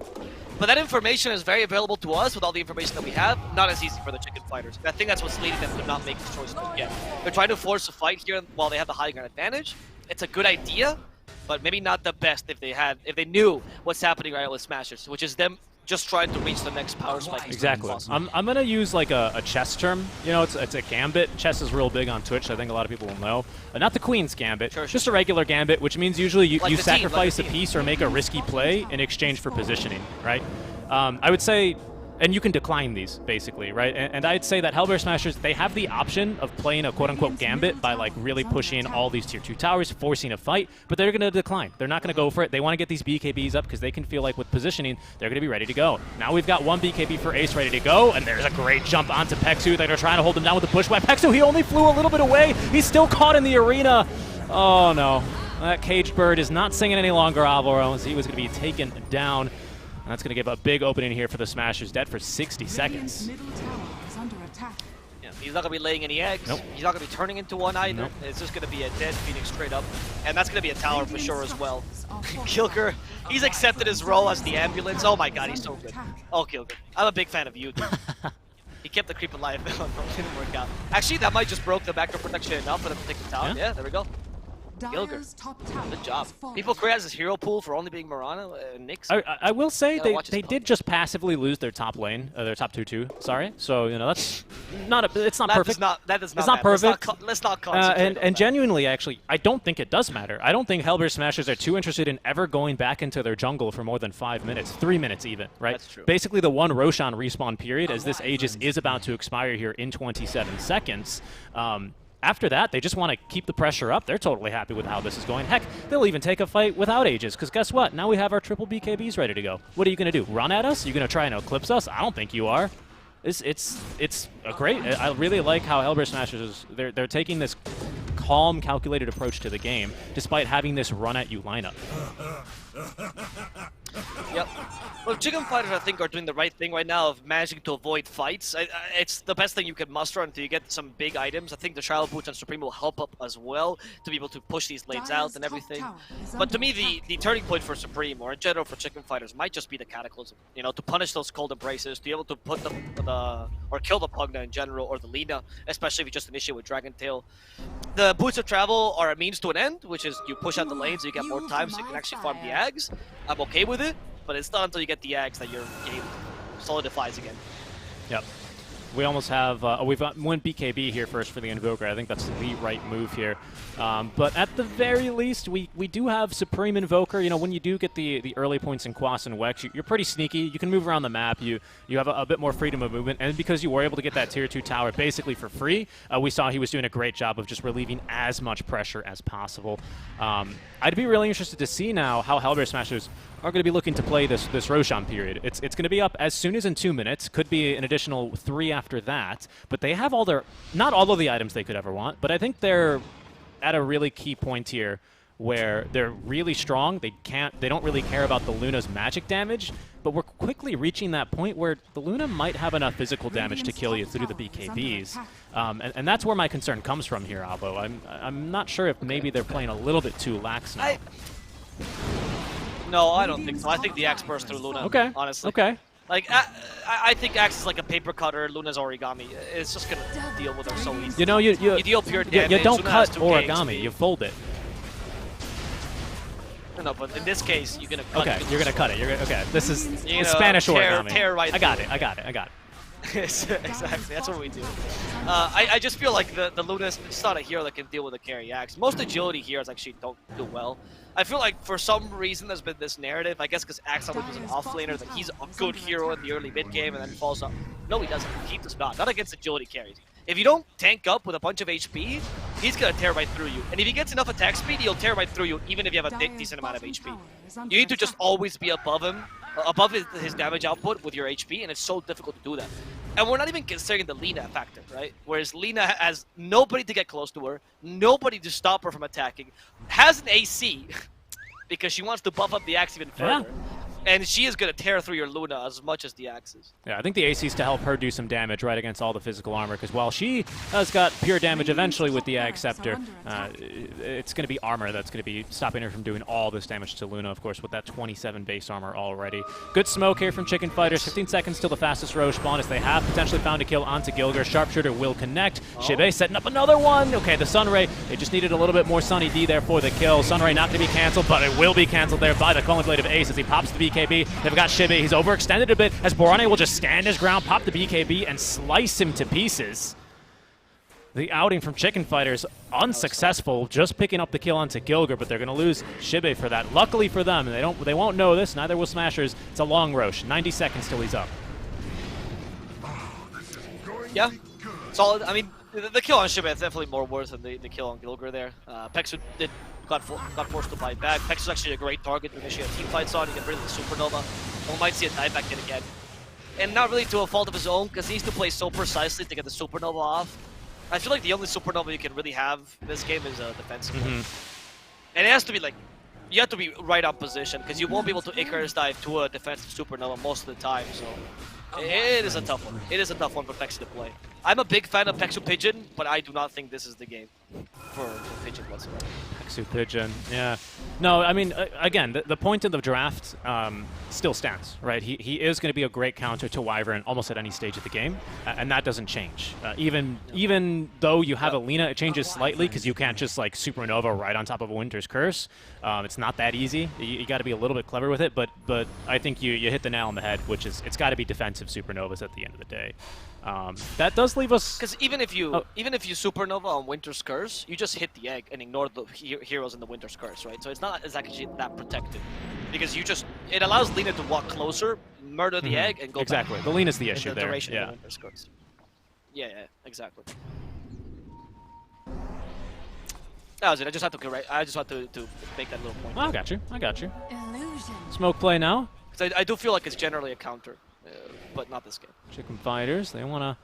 But that information is very available to us with all the information that we have, not as easy for the ChFighters. And I think that's what's leading them to not make this choice yet. They're trying to force a fight here while they have the high ground advantage. It's a good idea, but maybe not the best if they knew what's happening right now with Smashers, which is them just trying to reach the next power spike. Exactly. I'm going to use like a chess term. You know, it's a gambit. Chess is real big on Twitch. I think a lot of people will know. Not the Queen's gambit, just a regular gambit, which means usually you sacrifice a piece or make a risky play in exchange for positioning, right? I would say, and you can decline these, basically, right? And I'd say that Hellbear Smashers, they have the option of playing a quote-unquote gambit by, like, really pushing all these tier 2 towers, forcing a fight, but they're going to decline. They're not going to go for it. They want to get these BKBs up because they can feel like with positioning, they're going to be ready to go. Now we've got one BKB for Ace ready to go, and there's a great jump onto Pexu. They're trying to hold him down with the push by Pexu. He only flew a little bit away. He's still caught in the arena. Oh, no. That caged bird is not singing any longer, Avo, as he was going to be taken down. And that's going to give a big opening here for the Smashers. Dead for 60 seconds. Yeah, he's not going to be laying any eggs. Nope. He's not going to be turning into one either. Nope. It's just going to be a dead Phoenix straight up. And that's going to be a tower for sure as well. Kilker, he's accepted his role as the ambulance. Oh my god, he's so good. Oh, Kilker. I'm a big fan of you, dude. kept the creep alive. No, didn't work out. Actually, that might just broke the backdoor protection enough for them to take the tower. Yeah, there we go. Gilger. Dyer's top tower Good job. has fallen. People create this hero pool for only being Mirana, Nyx. I will say Gotta watch his they puck. did just passively lose their top lane, their top 2-2. Sorry, so you know that's not it's not That perfect. that does not It's not matter. perfect. Let's not concentrate on and that. genuinely, actually, I don't think it does matter. I don't think Hellbear Smashers are too interested in ever going back into their jungle for more than 5 minutes, 3 minutes even, right? That's true. Basically, the one Roshan respawn period, as this Aegis is about to expire here in 27 seconds. After that, they just want to keep the pressure up. They're totally happy with how this is going. Heck, they'll even take a fight without Aegis, because guess what? Now we have our triple BKBs ready to go. What are you going to do? Run at us? You're going to try and eclipse us? I don't think you are. It's a great. I really like how Hellbear Smashers is. They're taking this calm, calculated approach to the game, despite having this run at you lineup. Yep. Well, ChFighters, I think, are doing the right thing right now of managing to avoid fights. It's the best thing you can muster until you get some big items. I think the Trial Boots and Supreme will help up as well to be able to push these lanes out Dyer's and top everything. tower is But to under me, attack. the turning point for Supreme, or in general for ChFighters, might just be the Cataclysm. You know, to punish those cold embraces, to be able to put or kill the Pugna in general, or the Lina, especially if you just initiate with Dragon Tail. The Boots of Travel are a means to an end, which is you push out the lanes so you get more time so you can actually farm the Ags. I'm okay with it, but it's not until you get the Ags that your game solidifies again. Yep. We almost have, we've got one BKB here first for the Invoker. I think that's the right move here. But at the very least, we do have Supreme Invoker. You know, when you do get the early points in Quas and Wex, you're pretty sneaky. You can move around the map. You have a bit more freedom of movement. And because you were able to get that Tier 2 tower basically for free, we saw he was doing a great job of just relieving as much pressure as possible. I'd be really interested to see now how Hellbear Smashers are going to be looking to play this Roshan period. It's going to be up as soon as in 2 minutes. Could be an additional 3 after that. But they have not all of the items they could ever want, but I think they're at a really key point here where they're really strong. They don't really care about the Luna's magic damage, but we're quickly reaching that point where the Luna might have enough physical damage to kill you through the BKBs. And that's where my concern comes from here, Avo. I'm not sure if maybe they're playing a little bit too lax now. No, I don't think so. I think the Axe burst through Luna, Okay. honestly. Okay. Like, I think Axe is like a paper cutter, Luna's origami. It's just going to deal with her so easy. You know, you deal pure damage. you don't Luna cut has 2K origami. XP. You fold it. No, but in this case, you're going to cut Okay, it. you're gonna cut it. Okay, this is You know, Spanish tear origami. right I got through it. I got it. I got it. Exactly, that's what we do. I just feel like the Luna's just not a hero that can deal with a carry Axe. Most agility heroes actually don't do well. I feel like for some reason there's been this narrative, I guess because Axe always was an offlaner, that he's a good hero in the early mid game and then falls off. No, he doesn't. He does not against agility carries. If you don't tank up with a bunch of HP, he's gonna tear right through you. And if he gets enough attack speed, he'll tear right through you, even if you have a decent amount of HP. You need to just always be above him, above his damage output with your HP, and it's so difficult to do that. And we're not even considering the Lina factor, right? Whereas Lina has nobody to get close to her, nobody to stop her from attacking, has an AC because she wants to buff up the Axe even further. And she is going to tear through your Luna as much as the Axes. Yeah, I think the AC is to help her do some damage right against all the physical armor, because while she has got pure damage eventually with the Ag Scepter, it's going to be armor that's going to be stopping her from doing all this damage to Luna, of course, with that 27 base armor already. Good smoke here from ChFighters. 15 seconds till the fastest Roche spawn, as they have potentially found a kill onto Gilger. Sharpshooter will connect. ChFighters setting up another one. Okay, the Sunray, they just needed a little bit more Sunny D there for the kill. Sunray not going to be canceled, but it will be canceled there by the Calling Blade of Ace as he pops the BKB. They've got ChFighters. He's overextended a bit as Borane will just stand his ground, pop the BKB, and slice him to pieces. The outing from ChFighters unsuccessful, just picking up the kill onto Gilger, but they're going to lose ChFighters for that. Luckily for them, they won't know this. Neither will Smashers. It's a long Roche. 90 seconds till he's up. Yeah, solid. I mean, the kill on ChFighters is definitely more worth than the kill on Gilger there. Pexu got forced to fight back. Pexu's actually a great target to initiate team fights on. He can bring the Supernova. And we might see a dive back hit again. And not really to a fault of his own, because he needs to play so precisely to get the Supernova off. I feel like the only Supernova you can really have in this game is a defensive one. And it has to be like, you have to be right on position, because you won't be able to Icarus dive to a defensive Supernova most of the time, so it is a tough one. It is a tough one for Pexu to play. I'm a big fan of Pexu Pigeon, but I do not think this is the game for Pigeon whatsoever. Pexu Pigeon, yeah. No, I mean, again, the point of the draft still stands, right? He is going to be a great counter to Wyvern almost at any stage of the game, and that doesn't change. Even though you have Alina, it changes slightly because you can't just like Supernova right on top of a Winter's Curse. It's not that easy. You got to be a little bit clever with it, but I think you hit the nail on the head, which is it's got to be defensive Supernovas at the end of the day. That does leave us... Because even if you Supernova on Winter's Curse, you just hit the egg and ignore the heroes in the Winter's Curse, right? So it's not exactly that protected. Because it allows Lina to walk closer, murder the egg, and go back. Exactly. The Lina's the issue the there. duration Yeah. of the Winter's Curse. Yeah, exactly. That was it. I just had to make that little point. Oh, I got you. I got you. Illusion. Smoke play now. Because I do feel like it's generally a counter, but not this game. ChFighters, they want to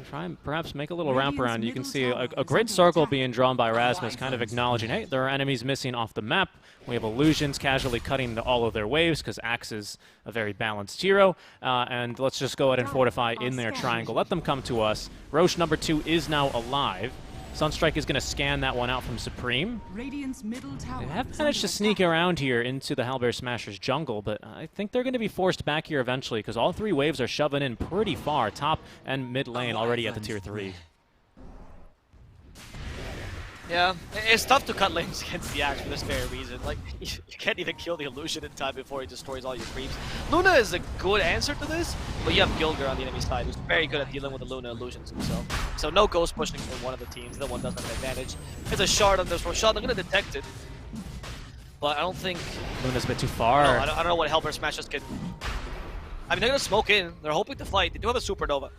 try and perhaps make a little Radiant's wraparound. You can middle see tower a is great under circle attack. being drawn by Rasmus, kind of acknowledging, hey, there are enemies missing off the map. We have illusions casually cutting all of their waves because Axe is a very balanced hero. And let's just go ahead and fortify in their triangle. Let them come to us. Roche number 2 is now alive. SeekNStrike is going to scan that one out from Supreme. Radiant's middle tower. They have is managed to under sneak attack. around here into the Hellbear Smashers jungle, but I think they're going to be forced back here eventually because all 3 waves are shoving in pretty far, top and mid lane already at the tier 3. Yeah, it's tough to cut lanes against the Axe for this very reason. Like, you can't even kill the illusion in time before he destroys all your creeps. Luna is a good answer to this, but you have Gilger on the enemy side who's very good at dealing with the Luna illusions himself. So no ghost pushing from one of the teams. The one doesn't have an advantage. There's a shard on this shot. They're going to detect it. But I don't think... Luna's a bit too far. I don't know what Hellbear Smashers can... I mean, they're going to smoke in. They're hoping to fight. They do have a Supernova.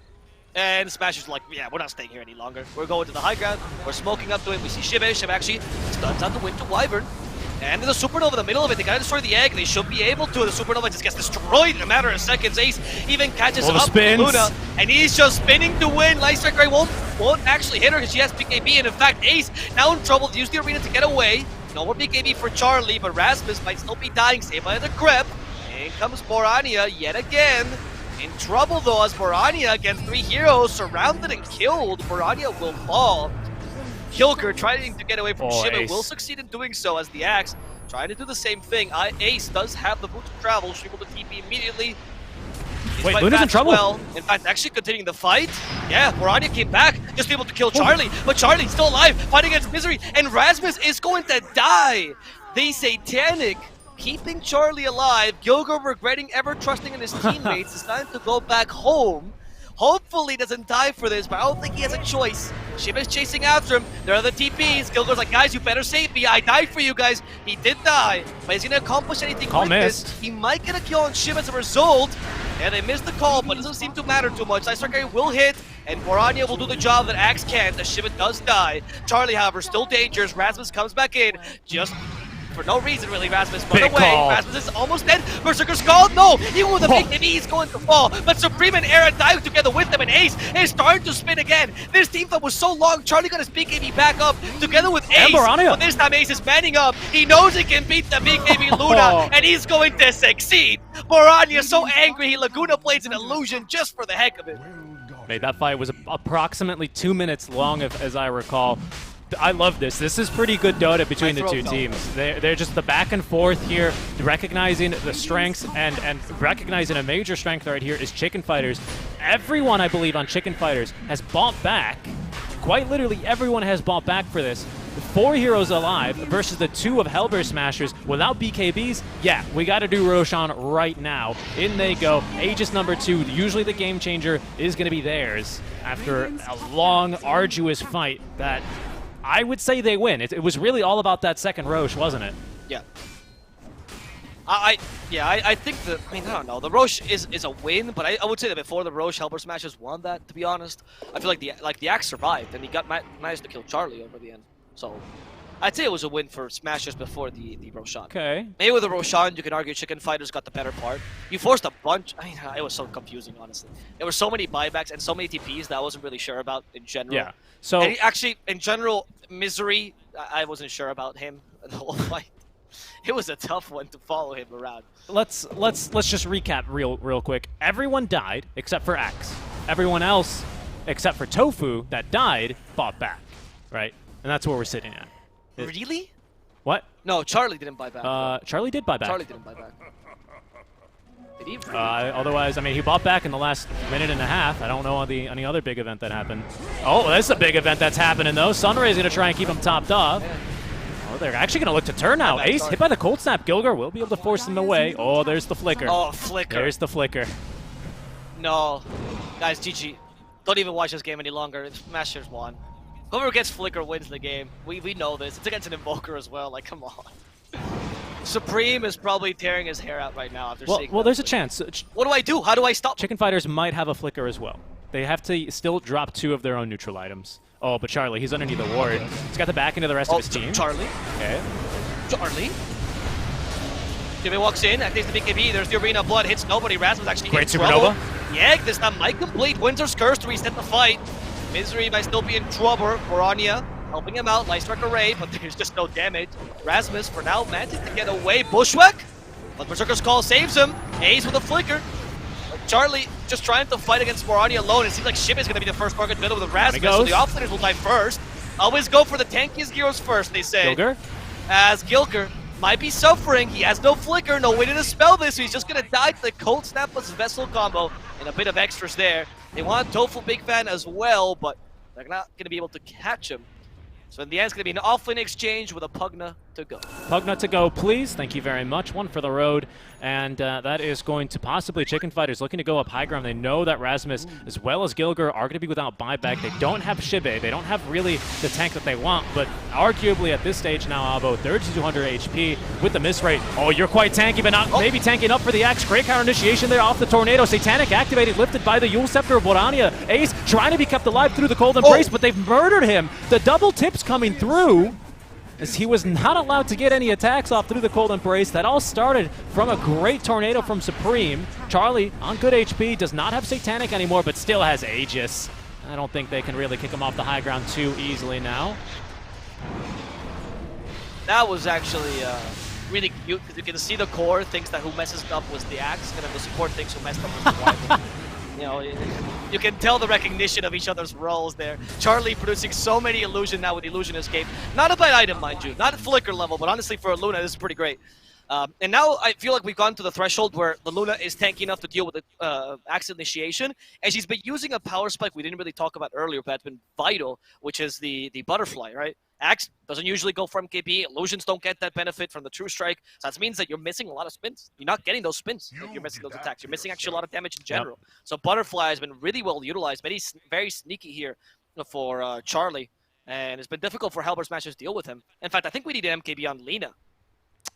And Smashers like, yeah, we're not staying here any longer. We're going to the high ground. We're smoking up to it. We see Shiv. Shiv actually stuns out the Winter Wyvern. And there's a Supernova in the middle of it. They gotta destroy the egg. They should be able to. The Supernova just gets destroyed in a matter of seconds. Ace even catches up with Luna. And he's just spinning to win. Lightstrike Ray won't actually hit her because she has BKB. And in fact, Ace now in trouble. Use the arena to get away. No more BKB for Charlie, but Rasmus might still be dying. Saved by the Grip. In comes Borania yet again. In trouble though, as Borania against 3 heroes, surrounded and killed. Borania will fall. Gilger trying to get away from Shiva will succeed in doing so as the Axe trying to do the same thing. Ace does have the boots of travel, she's able to TP immediately. Wait, Luna's in trouble? Well. In fact, actually continuing the fight. Yeah, Borania came back, just able to kill Charlie, but Charlie's still alive, fighting against Misery, and Rasmus is going to die. The Satanic keeping Charlie alive. Gilger, regretting ever trusting in his teammates, deciding to go back home. Hopefully he doesn't die for this, but I don't think he has a choice. Shiv is chasing after him. There are the TPs. Gilger's like, guys, you better save me. I died for you guys. He did die, but is he going to accomplish anything with this? He might get a kill on Shiv as a result. Yeah, they missed the call, but it doesn't seem to matter too much. Lightstrike will hit, and Borania will do the job that Axe can't, as Shiva does die. Charlie, however, still dangerous. Rasmus comes back in, just for no reason, really. Rasmus run away. Rasmus is almost dead. Berserker's called. No, even with a big knee, he's going to fall. But Supreme and Era dive together with them, and Ace is starting to spin again. This team fight was so long. Charlie got his BKB back up together with Ace. But this time Ace is manning up. He knows he can beat the BKB Luna, and he's going to succeed. Borania is so angry, he Laguna plays an illusion just for the heck of it. Mate, that fight was approximately 2 minutes long, as I recall. I love this. This is pretty good Dota between the two teams. They're just the back and forth here, recognizing the strengths and recognizing a major strength right here is ChFighters. Everyone, I believe, on ChFighters has bought back. Quite literally, everyone has bought back for this. 4 heroes alive versus the 2 of Hellbear Smashers without BKBs. Yeah, we got to do Roshan right now. In they go. Aegis number 2, usually the game changer, is going to be theirs after a long, arduous fight that I would say they win. It was really all about that second Roche, wasn't it? Yeah. I think that, I don't know. The Roche is a win, but I would say that before the Roche, Hellbear Smashers won that, to be honest. I feel like the Axe survived, and he managed to kill Charlie over the end. So, I'd say it was a win for Smashers before the Roshan. Okay. Maybe with the Roshan, you can argue ChFighters got the better part. You forced a bunch. It was so confusing, honestly. There were so many buybacks and so many TPs that I wasn't really sure about in general. Yeah. So and actually, in general, Misery, I wasn't sure about him the whole fight. It was a tough one to follow him around. Let's just recap real quick. Everyone died except for Axe. Everyone else except for Tofu that died, bought back, right? And that's where we're sitting at. Really? What? No, Charlie didn't buy back. Charlie did buy back. Charlie didn't buy back. Did he? Otherwise, I mean, he bought back in the last minute and a half. I don't know on any other big event that happened. Oh, that's a big event that's happening, though. Sunray's going to try and keep him topped off. Oh, they're actually going to look to turn now. Ace hit by the cold snap. Gilger will be able to force him away. Oh, there's the flicker. Oh, flicker. There's the flicker. No. Guys, GG. Don't even watch this game any longer. Smashers won. Whoever gets flicker wins the game. We know this. It's against an Invoker as well. Like, come on. Supreme is probably tearing his hair out right now after seeing Well, there's a chance. What do I do? How do I stop? ChFighters might have a flicker as well. They have to still drop 2 of their own neutral items. Oh, but Charlie, he's underneath the ward. He's got the back into the rest of his team. Charlie. Okay. Charlie. Jimmy walks in, activates the BKB. There's the arena. Blood hits nobody. Rasmus actually Great in trouble. supernova. Yeah, this time might complete. Winter's Curse to reset the fight. Misery might still be in trouble. Morania helping him out. Light Strike Array, but there's just no damage. Rasmus, for now, manages to get away. Bushwhack, but Berserker's Call saves him. Ace with a flicker. Charlie just trying to fight against Morani alone. It seems like Shib is going to be the first target middle with Rasmus, so the offlaners will die first. Always go for the tankiest heroes first, they say. Gilger? As Gilger might be suffering. He has no flicker, no way to dispel this, so he's just going to die to the Cold Snap plus Vessel combo, and a bit of extras there. They want Tofu Big Fan as well, but they're not going to be able to catch him. So in the end, it's going to be an offlane exchange with a Pugna to go. Pugna to go, please. Thank you very much. One for the road. And that is going to possibly ChFighters looking to go up high ground. They know that Rasmus, as well as Gilger, are going to be without buyback. They don't have Shibe. They don't have really the tank that they want. But arguably at this stage now, Avo, 3200 HP with the miss rate. Oh, you're quite tanky, but not maybe tanking up for the Axe. Great counter initiation there off the Tornado. Satanic activated, lifted by the Yule Scepter of Borania. Ace trying to be kept alive through the Cold Embrace, but they've murdered him. The double tips coming through, as he was not allowed to get any attacks off through the Cold Embrace. That all started from a great Tornado from Supreme. Charlie, on good HP, does not have Satanic anymore, but still has Aegis. I don't think they can really kick him off the high ground too easily now. That was actually really cute, because you can see the core thinks that who messes up was the Axe, and then the support thinks who messed up was the rival. You know, you can tell the recognition of each other's roles there. Charlie producing so many illusion now with Illusion Escape. Not a bad item, mind you. Not at Flicker level, but honestly for a Luna, this is pretty great. And now I feel like we've gone to the threshold where the Luna is tanky enough to deal with the Axe Initiation, and she's been using a power spike we didn't really talk about earlier, but that's been vital, which is the Butterfly, right? Axe doesn't usually go for MKB. Illusions don't get that benefit from the True Strike. So that means that you're missing a lot of spins. You're not getting those spins if you're missing those attacks. You're missing actually a lot of damage in general. Yep. So Butterfly has been really well utilized. Very sneaky here for Charlie. And it's been difficult for Hellbear Smashers to deal with him. In fact, I think we need an MKB on Lina.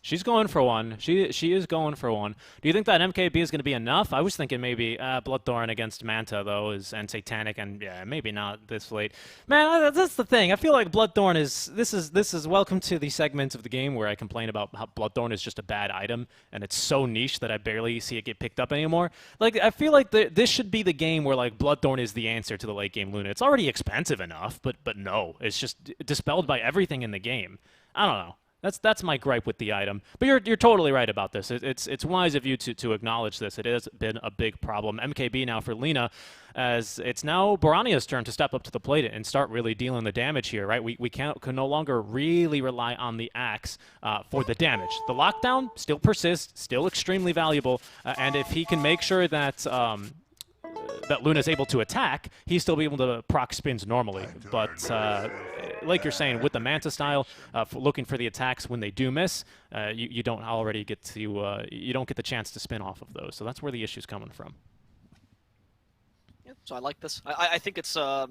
She's going for one. She is going for one. Do you think that MKB is going to be enough? I was thinking maybe Bloodthorn against Manta, though, and Satanic, and yeah, maybe not this late. Man, that's the thing. I feel like Bloodthorn is... This is welcome to the segment of the game where I complain about how Bloodthorn is just a bad item, and it's so niche that I barely see it get picked up anymore. Like, I feel like this should be the game where, like, Bloodthorn is the answer to the late-game Luna. It's already expensive enough, but no. It's just dispelled by everything in the game. I don't know. That's my gripe with the item. But you're totally right about this. It's wise of you to acknowledge this. It has been a big problem. MKB now for Lina, as it's now Borania's turn to step up to the plate and start really dealing the damage here, right? We can no longer really rely on the Axe for the damage. The lockdown still persists, still extremely valuable, and if he can make sure that that Luna's able to attack, he's still be able to proc spins normally. But like you're saying, with the Manta style, looking for the attacks when they do miss, you don't already get to you don't get the chance to spin off of those. So that's where the issue's coming from. Yeah, so I like this. I think it's the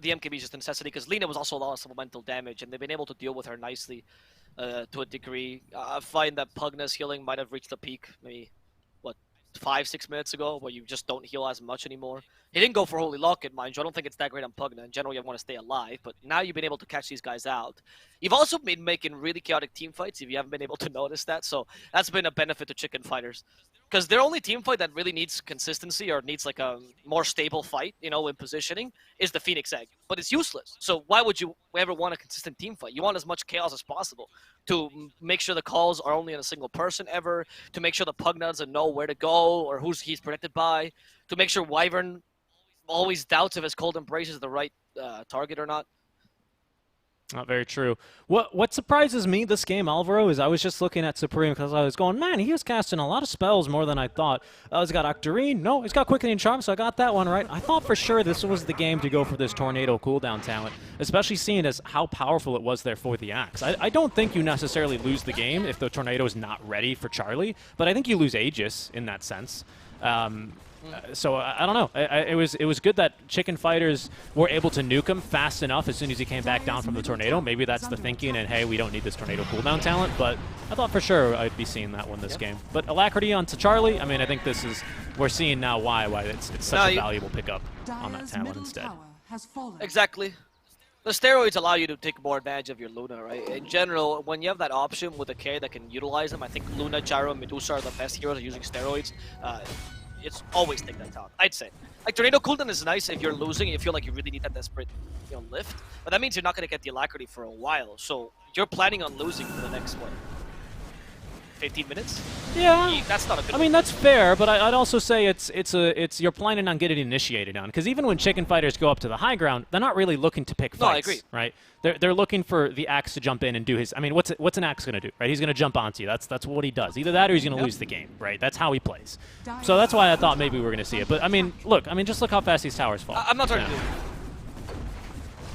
MKB is just a necessity, because Lina was also a lot of supplemental damage, and they've been able to deal with her nicely to a degree. I find that Pugna's healing might have reached the peak, maybe 5-6 minutes ago, where you just don't heal as much anymore. He didn't go for Holy Locket, mind you. I don't think it's that great on Pugna. In general, you want to stay alive, but now you've been able to catch these guys out. You've also been making really chaotic team fights if you haven't been able to notice that, so that's been a benefit to ChFighters. Because their only team fight that really needs consistency or needs like a more stable fight, you know, in positioning, is the Phoenix Egg. But it's useless. So why would you ever want a consistent team fight? You want as much chaos as possible to make sure the calls are only on a single person ever, to make sure the Pugna doesn't know where to go or who he's protected by, to make sure Wyvern always doubts if his cold embrace is the right target or not. Not very true. What surprises me this game, Alvaro, is I was just looking at Supreme because I was going, man, he was casting a lot of spells more than I thought. He's got Octarine. No, he's got Quickening Charm, so I got that one right. I thought for sure this was the game to go for this Tornado cooldown talent, especially seeing as how powerful it was there for the Axe. I don't think you necessarily lose the game if the Tornado is not ready for Charlie, but I think you lose Aegis in that sense. So I don't know. It was good that ChFighters were able to nuke him fast enough as soon as he came back down from the tornado. Maybe that's the thinking, and hey, we don't need this tornado cooldown talent. But I thought for sure I'd be seeing that one this game. But Alacrity onto Charlie. I mean, I think we're seeing now why it's such a valuable pickup on that talent instead. Exactly. The steroids allow you to take more advantage of your Luna, right? In general, when you have that option with a carry that can utilize them, I think Luna, Gyro, and Medusa are the best heroes at using steroids. It's always take that talent, I'd say. Like, Tornado cooldown is nice if you're losing and you feel like you really need that desperate, lift. But that means you're not going to get the Alacrity for a while. So you're planning on losing for the next, 15 minutes? Yeah. That's not a good I mean, that's fair, but I'd also say it's you're planning on getting initiated on. Because even when ChFighters go up to the high ground, they're not really looking to pick fights. No, I agree. Right? They're looking for the Axe to jump in and do his. I mean, what's an Axe going to do? Right? He's going to jump onto you. That's what he does. Either that or he's going to lose the game. Right? That's how he plays. So that's why I thought maybe we were going to see it. But I mean, look. I mean, just look how fast these towers fall. I'm not trying to do it.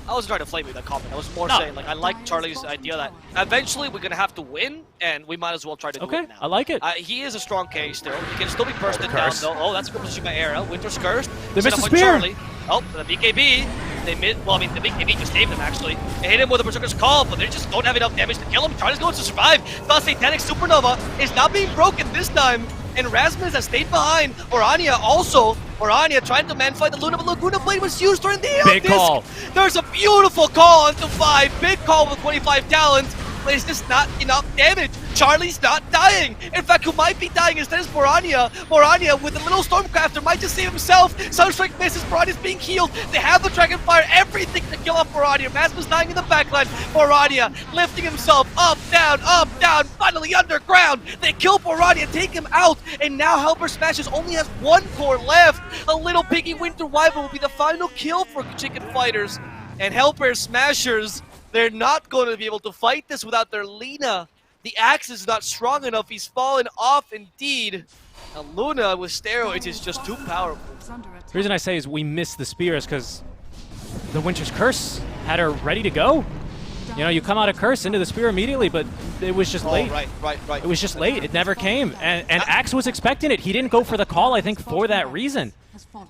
I wasn't trying to flame you that comment. I was more saying, like, I like Charlie's idea that eventually we're going to have to win, and we might as well try to do it now. I like it. He is a strong case still. He can still be bursted down, though. Oh, that's a good position by Era. Winter's Cursed. They missed the spear. Charlie. Oh, the BKB. They missed. Well, I mean, the BKB just saved him, actually. They hit him with a Berserker's Call, but they just don't have enough damage to kill him. Charlie's going to survive. The Satanic Supernova is not being broken this time, and Rasmus has stayed behind. Orania also. Orania trying to man-fight the Luna, but Laguna Blade was used during the Big call. There's a beautiful call onto 5. Big call with 25 talent, but it's just not enough damage. Charlie's not dying. In fact, who might be dying instead is Borania. Borania with a little Stormcrafter might just save himself. Sunstrike misses. Borania's being healed. They have the Dragonfire, everything to kill off Borania. Rasmus dying in the backline. Borania lifting himself up, down, finally underground. They kill Borania, take him out, and now Hellbear Smashes only has 1 core left. A little piggy Winter Wyvern will be the final kill for ChFighters. And Hellbear Smashers, they're not going to be able to fight this without their Lina. The Axe is not strong enough. He's fallen off indeed. And Luna with steroids is just too powerful. The reason I say is we missed the spears because the Winter's Curse had her ready to go. You know, you come out of Curse into the spear immediately, but it was just late. Right. It was just late. It never came. And Axe was expecting it. He didn't go for the call, I think, for that reason.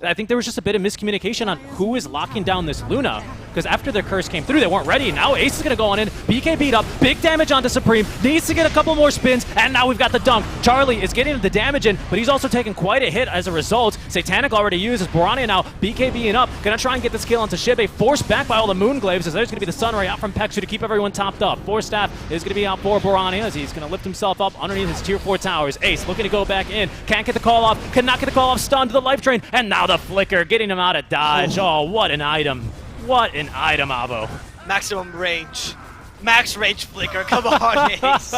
I think there was just a bit of miscommunication on who is locking down this Luna, because after their curse came through, they weren't ready. Now Ace is going to go on in. BK beat up. Big damage onto Supreme. Needs to get a couple more spins, and now we've got the dunk. Charlie is getting the damage in, but he's also taking quite a hit as a result. Satanic already uses Borania now. BKBing up. Going to try and get this kill onto Shibe. Forced back by all the Moonglaves, as there's going to be the Sunray out from Pexu to keep everyone topped up. Force Staff is going to be out for Borania as he's going to lift himself up underneath his tier 4 towers. Ace looking to go back in. Can't get the call off. Cannot get the call off. Stunned to the life drain, and now the flicker. Getting him out of dodge. Oh, what an item. What an item, Avo. Maximum range. Max range flicker. Come on, Ace.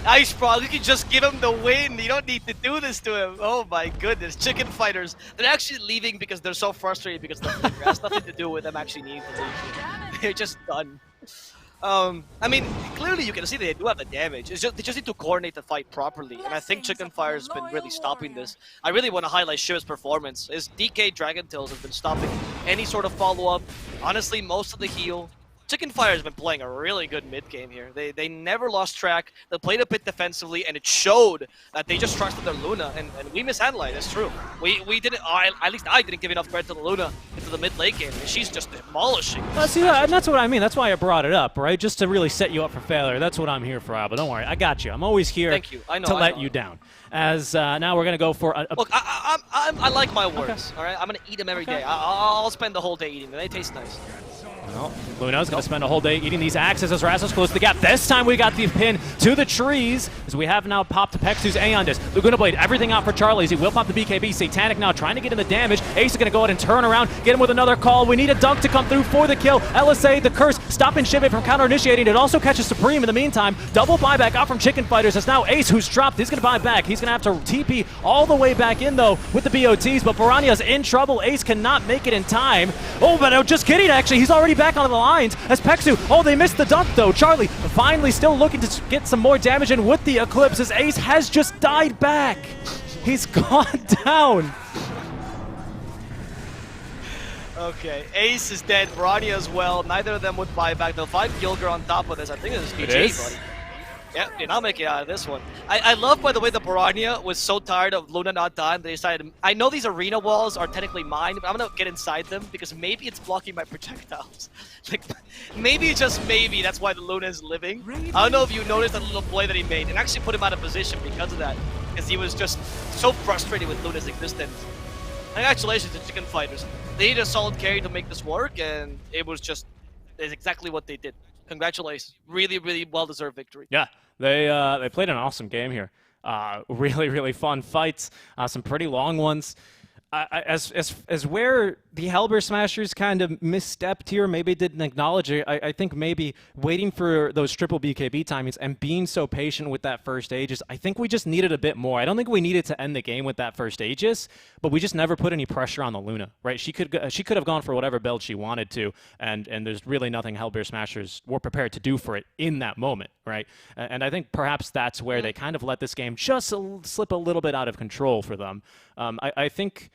Ice Frog, you can just give him the win. You don't need to do this to him. Oh my goodness. ChFighters, they're actually leaving because they're so frustrated because the flicker has nothing to do with them actually needing to leave. They're just done. I mean, clearly you can see they do have the damage. It's just, they just need to coordinate the fight properly, and I think Fire has been really stopping this. I really want to highlight Shiva's performance. His DK Dragon Tails has been stopping any sort of follow-up. Honestly, most of the heal. Fire has been playing a really good mid game here. They never lost track. They played a bit defensively, and it showed that they just trusted their Luna, and we mishandled it. It's true. We didn't. At least I didn't give enough credit to the Luna into the mid late game, and she's just demolishing. See, and that's what I mean. That's why I brought it up, right? Just to really set you up for failure. That's what I'm here for, Alba. Don't worry, I got you. I'm always here Thank you. I know, to let you down. As now we're gonna go for a Look, I like my words. Okay. All right, I'm gonna eat them every day. I'll spend the whole day eating them. They taste nice. Well, Luna's going to spend a whole day eating these axes as Rasmus closes the gap. This time we got the pin to the trees as we have now popped Pexu's Aeon Disc. Laguna Blade, everything out for Charlie as he will pop the BKB. Satanic now trying to get in the damage. Ace is going to go ahead and turn around, get him with another call. We need a dunk to come through for the kill. LSA, the curse, stopping Shibit from counter-initiating. It also catches Supreme in the meantime. Double buyback out from ChFighters as now Ace, who's dropped, he's going to buy back. He's going to have to TP all the way back in, though, with the BOTs, but Piranha's in trouble. Ace cannot make it in time. Oh, but no, just kidding, actually. He's already back on the lines as Pexu. Oh, they missed the dunk, though. Charlie finally still looking to get some more damage in with the Eclipse as Ace has just died back. He's gone down. Okay, Ace is dead, Piranha as well. Neither of them would buy back. They'll find Gilger on top of this. I think this is PG, buddy. Yeah, they're not making it out of this one. I love, by the way, the Piranha was so tired of Luna not dying, they decided, I know these arena walls are technically mine, but I'm going to get inside them because maybe it's blocking my projectiles. Like, maybe, just maybe, that's why the Luna is living. I don't know if you noticed that little play that he made, and actually put him out of position because of that, because he was just so frustrated with Luna's existence. Congratulations to ChFighters. They need a solid carry to make this work, and it's exactly what they did. Congratulations. Really, really well-deserved victory. Yeah, they played an awesome game here. Really, really fun fights. Some pretty long ones. As where the Hellbear Smashers kind of misstepped here, maybe didn't acknowledge it, I think maybe waiting for those triple BKB timings and being so patient with that first Aegis, I think we just needed a bit more. I don't think we needed to end the game with that first Aegis, but we just never put any pressure on the Luna, right? She could have gone for whatever build she wanted to, and there's really nothing Hellbear Smashers were prepared to do for it in that moment, right? And I think perhaps that's where they kind of let this game just slip a little bit out of control for them. I think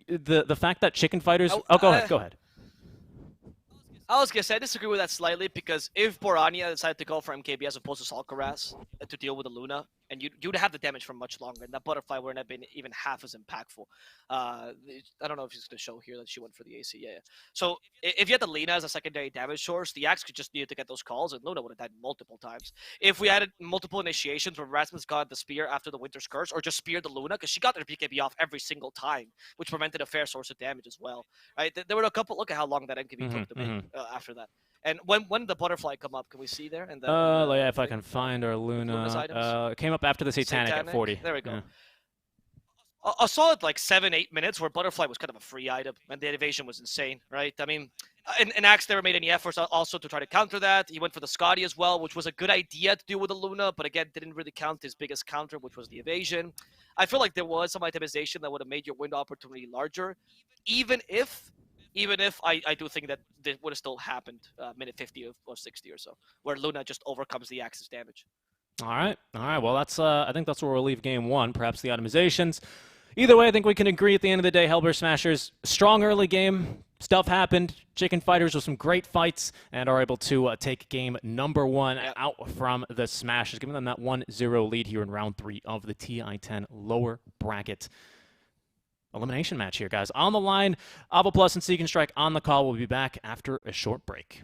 the fact that ChFighters... Oh, go ahead. I was going to say, I disagree with that slightly, because if Piranha decided to go for MKB as opposed to Salkaras to deal with the Luna, and you'd have the damage for much longer, and that Butterfly wouldn't have been even half as impactful. I don't know if she's going to show here that she went for the AC. Yeah. So if you had the Lina as a secondary damage source, the Axe could just need to get those calls, and Luna would have died multiple times. If we added multiple initiations where Rasmus got the spear after the Winter's Curse, or just speared the Luna, because she got their BKB off every single time, which prevented a fair source of damage as well. Right? There were a couple. Look at how long that MKB took to make after that. And when the Butterfly come up, can we see there? And yeah, if I can find our Luna. It came up after the Satanic at 40. There we go. Yeah. A solid like 7-8 minutes where Butterfly was kind of a free item and the evasion was insane, right? I mean, and Axe never made any efforts also to try to counter that. He went for the Scotty as well, which was a good idea to do with the Luna, but again, didn't really count his biggest counter, which was the evasion. I feel like there was some itemization that would have made your window opportunity larger, even if I do think that this would have still happened minute 50 or 60 or so, where Luna just overcomes the Axe's damage. All right. Well, that's I think that's where we'll leave game one. Perhaps the itemizations. Either way, I think we can agree at the end of the day, Hellbear Smashers, strong early game. Stuff happened. ChFighters with some great fights and are able to take game number one out from the Smashers, giving them that 1-0 lead here in round 3 of the TI10 lower bracket elimination match here, guys. On the line, Avo Plus and SeekNStrike on the call. We'll be back after a short break.